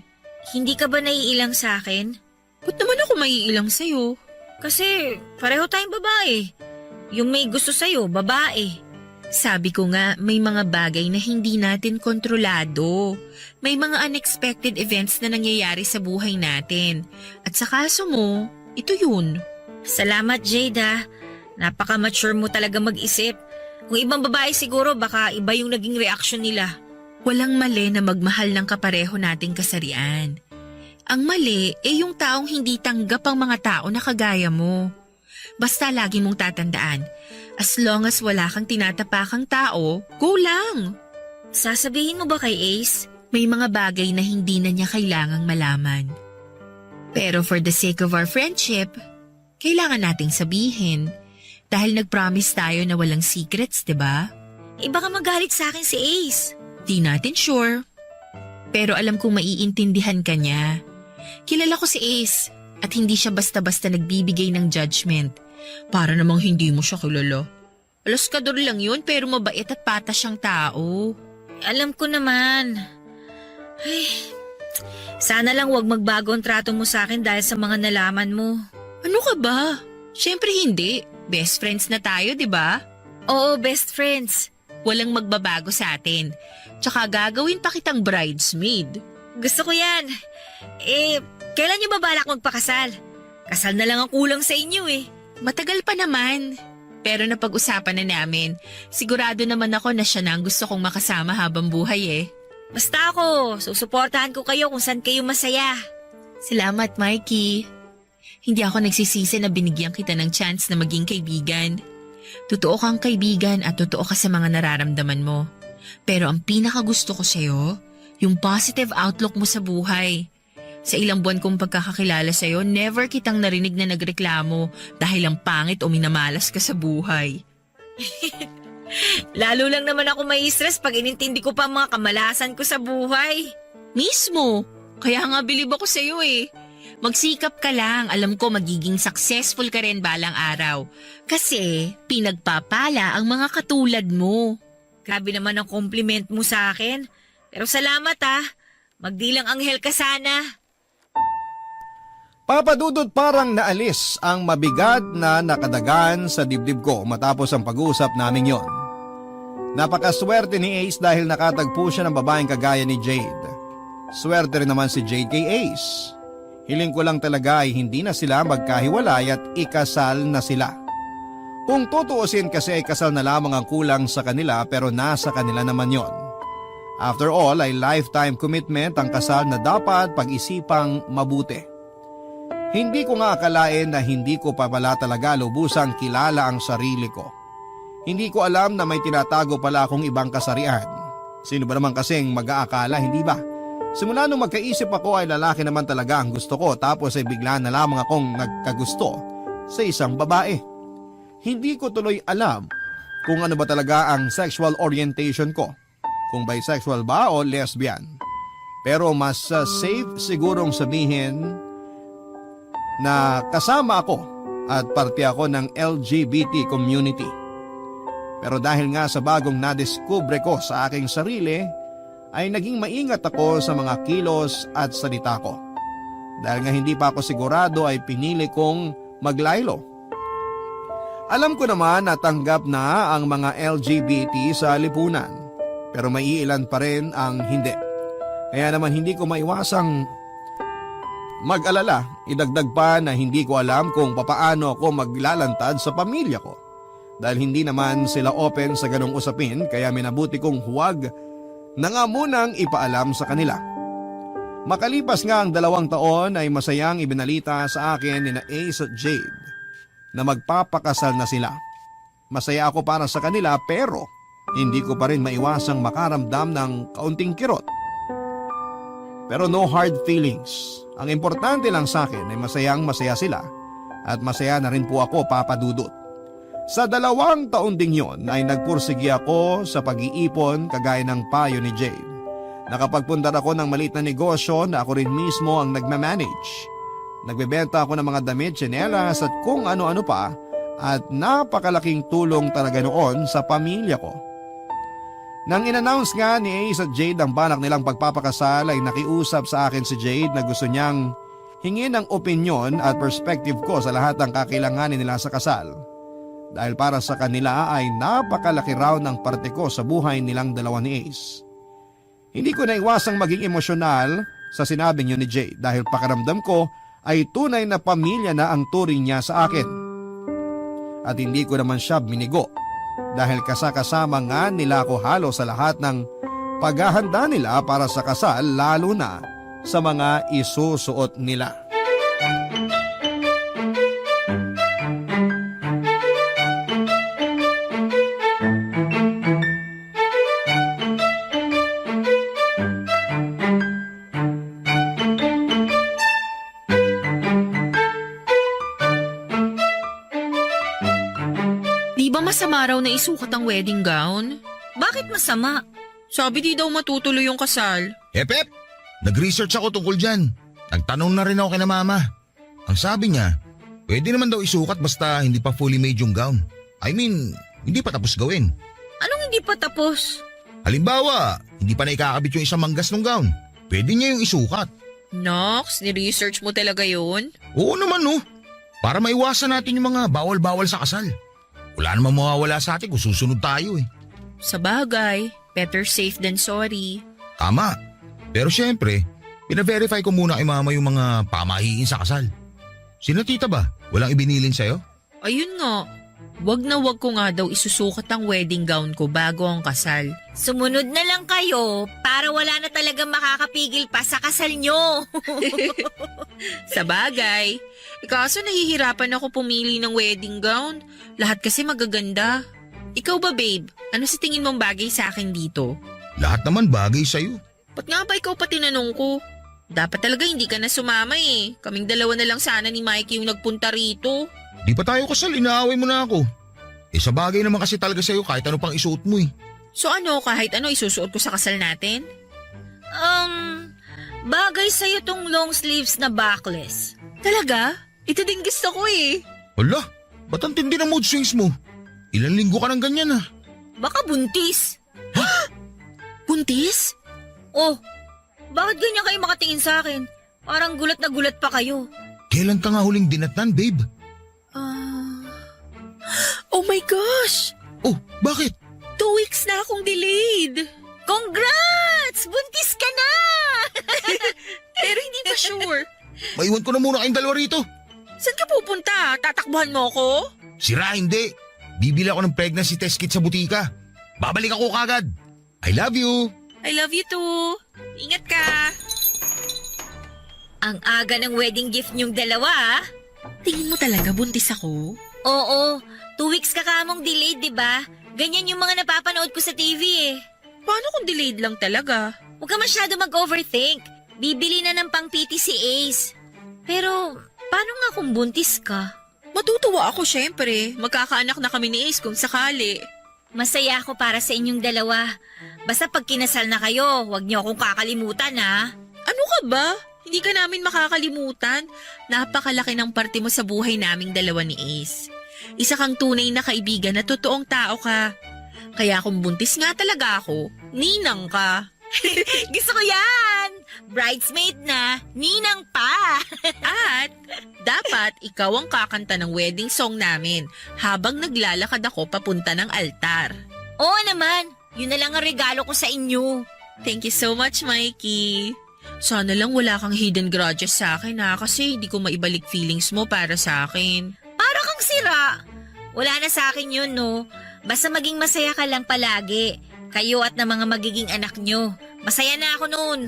Hindi ka ba naiilang sa akin?
Ba't naman ako maiilang sa'yo?
Kasi pareho tayong babae. Yung may gusto sa'yo, babae.
Sabi ko nga, may mga bagay na hindi natin kontrolado. May mga unexpected events na nangyayari sa buhay natin. At sa kaso mo, ito yun.
Salamat Jade ha. Napaka-mature mo talaga mag-isip. Kung ibang babae siguro baka iba yung naging reaksyon nila.
Walang mali na magmahal ng kapareho nating kasarian. Ang mali yung taong hindi tanggap ang mga tao na kagaya mo. Basta lagi mong tatandaan, as long as wala kang tinatapakang tao, go lang.
Sasabihin mo ba kay Ace?
May mga bagay na hindi na niya kailangang malaman. Pero for the sake of our friendship, kailangan nating sabihin. Dahil nag-promise tayo na walang secrets, 'di ba?
Baka magalit sa akin si Ace.
Di natin sure. Pero alam kong maiintindihan ka niya. Kilala ko si Ace at hindi siya basta-basta nagbibigay ng judgment. Para namang hindi mo siya kilala. Alaskador lang yun pero mabait at patas siyang tao.
Alam ko naman. Ay, sana lang wag magbago ang trato mo sa akin dahil sa mga nalaman mo.
Ano ka ba? Siyempre hindi. Best friends na tayo, di ba?
Oo, best friends.
Walang magbabago sa atin. Tsaka gagawin pa kitang bridesmaid.
Gusto ko yan. Kailan niyo ba balak magpakasal? Kasal na lang ang kulang sa inyo eh.
Matagal pa naman. Pero napag-usapan na namin. Sigurado naman ako na siya na ang gusto kong makasama habang buhay eh.
Basta ako, susuportahan ko kayo kung saan kayo masaya.
Salamat, Mikey. Hindi ako nagsisisi na binigyan kita ng chance na maging kaibigan. Totoo kang kaibigan at totoo ka sa mga nararamdaman mo. Pero ang pinakagusto ko sa'yo, yung positive outlook mo sa buhay. Sa ilang buwan kong pagkakakilala sa'yo, never kitang narinig na nagreklamo dahil ang pangit o minamalas ka sa buhay.
Lalo lang naman ako may stress pag inintindi ko pa ang mga kamalasan ko sa buhay.
Mismo! Kaya nga bilib ako sa'yo eh. Magsikap ka lang, alam ko magiging successful ka rin balang araw. Kasi pinagpapala ang mga katulad mo.
Grabe naman ang compliment mo sa akin. Pero salamat ah. Magdilang anghel ka sana.
Papadudot parang naalis ang mabigat na nakadagan sa dibdib ko matapos ang pag-uusap namin yon. Napakaswerte ni Ace dahil nakatagpo siya ng babaeng kagaya ni Jade. Swerte rin naman si Jade kay Ace. Hiling ko lang talaga ay hindi na sila magkahiwalay at ikasal na sila. Kung tutuusin kasi ay kasal na lamang ang kulang sa kanila pero nasa kanila naman yon. After all ay lifetime commitment ang kasal na dapat pag-isipang mabuti. Hindi ko nga akalain na hindi ko pa pala talaga lubusang kilala ang sarili ko. Hindi ko alam na may tinatago pala akong ibang kasarian. Sino ba naman kasing mag-aakala, hindi ba? Simula nung magkaisip ako ay lalaki naman talaga ang gusto ko tapos ay bigla na lamang akong nagkagusto sa isang babae. Hindi ko tuloy alam kung ano ba talaga ang sexual orientation ko. Kung bisexual ba o lesbian. Pero mas safe sigurong sabihin na kasama ako at parte ako ng LGBT community. Pero dahil nga sa bagong nadiskubre ko sa aking sarili, ay naging maingat ako sa mga kilos at salita ko. Dahil nga hindi pa ako sigurado ay pinili kong maglaylo. Alam ko naman na tanggap na ang mga LGBT sa lipunan, pero may iilan pa rin ang hindi. Kaya naman hindi ko maiwasang mag-alala, idagdag pa na hindi ko alam kung papaano ako maglalantad sa pamilya ko. Dahil hindi naman sila open sa ganong usapin kaya minabuti kong huwag na nga munang ipaalam sa kanila. Makalipas nga ang 2 taon ay masayang ibinalita sa akin ni na Ace at Jade na magpapakasal na sila. Masaya ako para sa kanila pero hindi ko pa rin maiwasang makaramdam ng kaunting kirot. Pero no hard feelings. Ang importante lang sa akin ay masayang masaya sila at masaya na rin po ako, Papa Dudut. Sa 2 taon ding yon ay nagpursigi ako sa pag-iipon kagaya ng payo ni Jade. Nakapagpundar ako ng maliit na negosyo na ako rin mismo ang nagmamanage. Nagbebenta ako ng mga damit, tsinelas at kung ano-ano pa at napakalaking tulong talaga noon sa pamilya ko. Nang in-announce nga ni Ace at Jade ang balak nilang pagpapakasal ay nakiusap sa akin si Jade na gusto niyang hingin ang opinyon at perspective ko sa lahat ng kakailanganin nila sa kasal. Dahil para sa kanila ay napakalaki raw ng parte ko sa buhay nilang dalawa ni Ace. Hindi ko naiwasang maging emosyonal sa sinabing yun ni Jade dahil pakiramdam ko ay tunay na pamilya na ang turing niya sa akin. At hindi ko naman siya binigo dahil kasakasama nga nila ako halos sa lahat ng paghahanda nila para sa kasal lalo na sa mga isusuot nila.
masama raw na isukat ang wedding gown.
Bakit masama?
Sabi di daw matutuloy yung kasal.
Hep! Nag-research ako tungkol dyan. Nagtanong na rin ako kina mama. Ang sabi niya, pwede naman daw isukat basta hindi pa fully made yung gown. I mean, hindi pa tapos gawin.
Anong hindi pa tapos?
Halimbawa, hindi pa na ikakabit yung isang manggas ng gown. Pwede niya yung isukat.
Nox, ni-research mo talaga yun?
Oo naman no. Para maiwasan natin yung mga bawal-bawal sa kasal. Wala namang mawawala sa atin kung susunod tayo eh.
Sa bagay, better safe than sorry.
Tama. Pero syempre, pina-verify ko muna kay mama yung mga pamahiin sa kasal. Sino tita ba? Walang ibinilin sa'yo?
Ayun nga, wag na wag ko nga daw isusukat ang wedding gown ko bago ang kasal.
Sumunod na lang kayo para wala na talagang makakapigil pa sa kasal nyo.
Sa bagay, kaso nahihirapan ako pumili ng wedding gown. Lahat kasi magaganda. Ikaw ba babe, ano sa tingin mong bagay sa akin dito?
Lahat naman bagay sa'yo.
Ba't nga ba ikaw pa tinanong ko? Dapat talaga hindi ka na sumama eh. Kaming dalawa na lang sana ni Mikey yung nagpunta rito.
Di pa tayo kasal, inaaway mo na ako. Sa bagay naman kasi talaga sa'yo kahit ano pang isuot mo eh.
So ano, kahit ano isusuot ko sa kasal natin?
Bagay sa'yo tong long sleeves na backless.
Talaga? Ito din gusto ko eh.
Hala, ba't ang tindi ng mood swings mo? Ilang linggo ka ng ganyan ah.
Baka buntis.
Buntis?
Oh, bakit ganyan kayo makatingin sa akin? Parang gulat na gulat pa kayo.
Kailan ka nga huling dinatnan, babe?
Oh my gosh!
Oh, bakit?
2 weeks na akong delayed.
Congrats! Buntis ka na!
Pero hindi pa sure.
Maiwan ko na muna kayong dalawa rito.
Saan ka pupunta? Tatakbuhan mo ko?
Sira, hindi. Bibili ako ng pregnancy test kit sa butika. Babalik ako kagad. I love you.
I love you too. Ingat ka.
Ang aga ng wedding gift niyong dalawa, ah.
Tingin mo talaga buntis ako?
Oo, 2 weeks ka kamong delayed, di ba? Ganyan yung mga napapanood ko sa TV eh.
Paano kung delayed lang talaga?
Huwag ka masyado mag-overthink. Bibili na ng pang-PT si Ace. Pero, paano nga kung buntis ka?
Matutuwa ako syempre. Magkakaanak na kami ni Ace kung sakali.
Masaya ako para sa inyong dalawa. Basta pag kinasal na kayo, huwag niyo akong kakalimutan ha.
Ano ka ba? Hindi ka namin makakalimutan. Napakalaki ng parte mo sa buhay naming dalawa ni Ace. Isa kang tunay na kaibigan na totoong tao ka. Kaya kung buntis nga talaga ako, ninang ka.
Gusto ko yan! Bridesmaid na, ninang pa!
At dapat ikaw ang kakanta ng wedding song namin habang naglalakad ako papunta ng altar.
Oo naman, yun na lang ang regalo ko sa inyo.
Thank you so much, Mikey. Sana lang wala kang hidden grudges sa akin ha, kasi hindi ko maibalik feelings mo para sa akin.
Para kang sira. Wala na sa akin yun, no? Basta maging masaya ka lang palagi. Kayo at ng mga magiging anak nyo. Masaya na ako noon.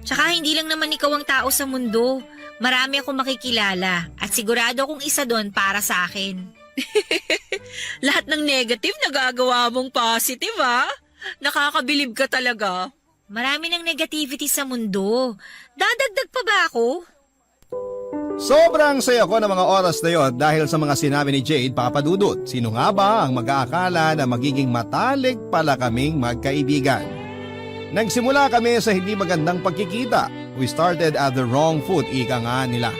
Tsaka hindi lang naman ikaw ang tao sa mundo. Marami akong makikilala at sigurado akong isa doon para sa akin.
Lahat ng negative nagagawa mong positive ha? Nakakabilib ka talaga.
Marami ng negativity sa mundo. Dadagdag pa ba ako?
Sobrang saya ko ng mga oras na yon dahil sa mga sinabi ni Jade, Papadudot. Sino nga ba ang mag-aakala na magiging matalik pala kaming magkaibigan? Nagsimula kami sa hindi magandang pagkikita. We started at the wrong foot, ika nga nila.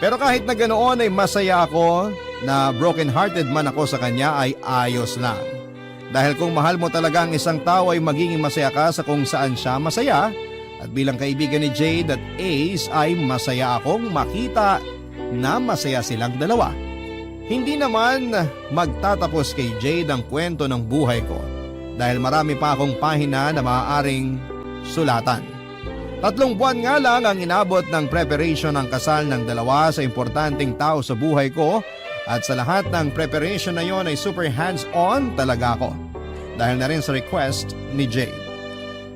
Pero kahit na ganoon ay masaya ako na broken-hearted man ako sa kanya ay ayos lang. Dahil kung mahal mo talaga ang isang tao ay magiging masaya ka sa kung saan siya masaya. At bilang kaibigan ni Jade at Ace ay masaya akong makita na masaya silang dalawa. Hindi naman magtatapos kay Jade ang kwento ng buhay ko dahil marami pa akong pahina na maaaring sulatan. 3 buwan nga lang ang inabot ng preparation ng kasal ng dalawa sa importanteng tao sa buhay ko at sa lahat ng preparation na yon ay super hands-on talaga ako dahil na rin sa request ni Jade.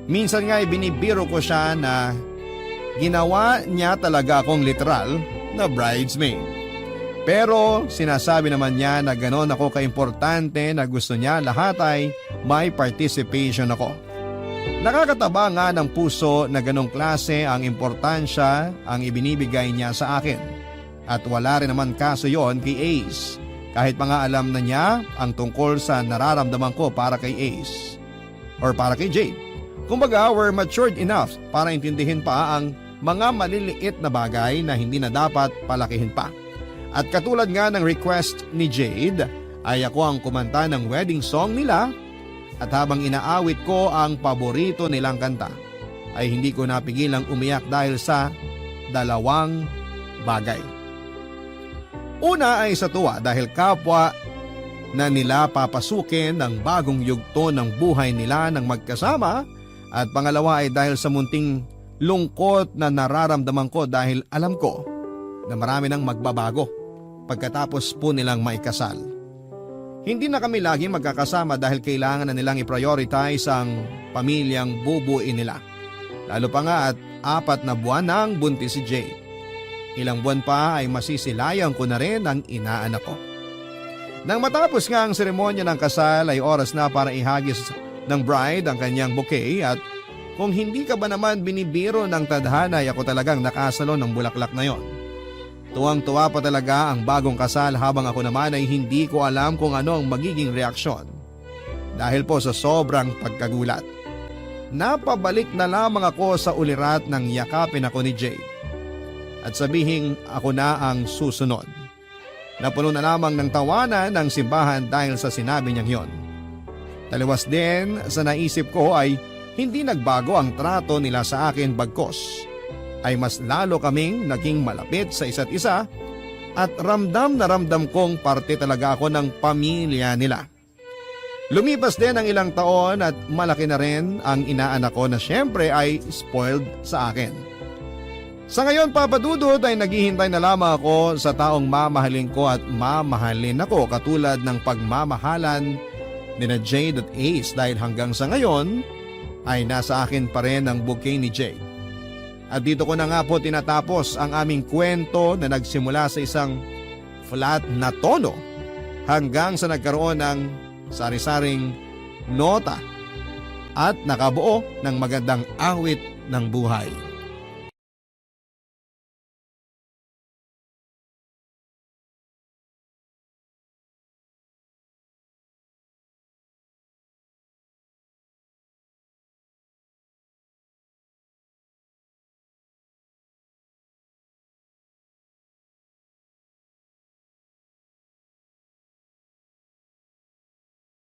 Minsan nga binibiro ko siya na ginawa niya talaga akong literal na bridesmaid. Pero sinasabi naman niya na ganon ako kaimportante na gusto niya lahat ay may participation ako. Nakakataba nga ng puso na ganong klase ang importansya ang ibinibigay niya sa akin. At wala rin naman kaso yon kay Ace. Kahit pa nga alam na niya ang tungkol sa nararamdaman ko para kay Ace or para kay Jade. Kumbaga, we're matured enough para intindihin pa ang mga maliliit na bagay na hindi na dapat palakihin pa. At katulad nga ng request ni Jade, ay ako ang kumanta ng wedding song nila at habang inaawit ko ang paborito nilang kanta, ay hindi ko napigilang umiyak dahil sa dalawang bagay. Una ay sa tuwa dahil kapwa na nila papasukin ang bagong yugto ng buhay nila ng magkasama at pangalawa ay dahil sa munting lungkot na nararamdaman ko dahil alam ko na marami nang magbabago pagkatapos po nilang maikasal. Hindi na kami lagi magkakasama dahil kailangan na nilang i-prioritize ang pamilyang bubuin nila. Lalo pa nga at 4 na buwan nang buntis si Jade. Ilang buwan pa ay masisilayan ko na rin ang inaanak ko. Nang matapos nga ang seremonya ng kasal ay oras na para ihagis ng bride ang kanyang bouquet at kung hindi ka ba naman binibiro ng tadhana ay ako talagang nakasalo ng bulaklak na yon. Tuwang-tuwa pa talaga ang bagong kasal habang ako naman ay hindi ko alam kung ano ang magiging reaksyon. Dahil po sa sobrang pagkagulat. Napabalik na lamang ako sa ulirat nang yakapin ako ni Jade. At sabihing ako na ang susunod. Napuno na lamang ng tawanan ng simbahan dahil sa sinabi niyang yon. Taliwas din sa naisip ko ay hindi nagbago ang trato nila sa akin bagkos. Ay mas lalo kaming naging malapit sa isa't isa at ramdam na ramdam kong parte talaga ako ng pamilya nila. Lumipas din ang ilang taon at malaki na rin ang inaanak ko na syempre ay spoiled sa akin. Sa ngayon, Papa Dudut, ay naghihintay na lamang ako sa taong mamahalin ko at mamahalin ako katulad ng pagmamahalan ni na Jade at Ace dahil hanggang sa ngayon ay nasa akin pa rin ang bouquet ni Jade. At dito ko na nga po tinatapos ang aming kwento na nagsimula sa isang flat na tono hanggang sa nagkaroon ng sari-saring nota at nakabuo ng magandang awit ng buhay.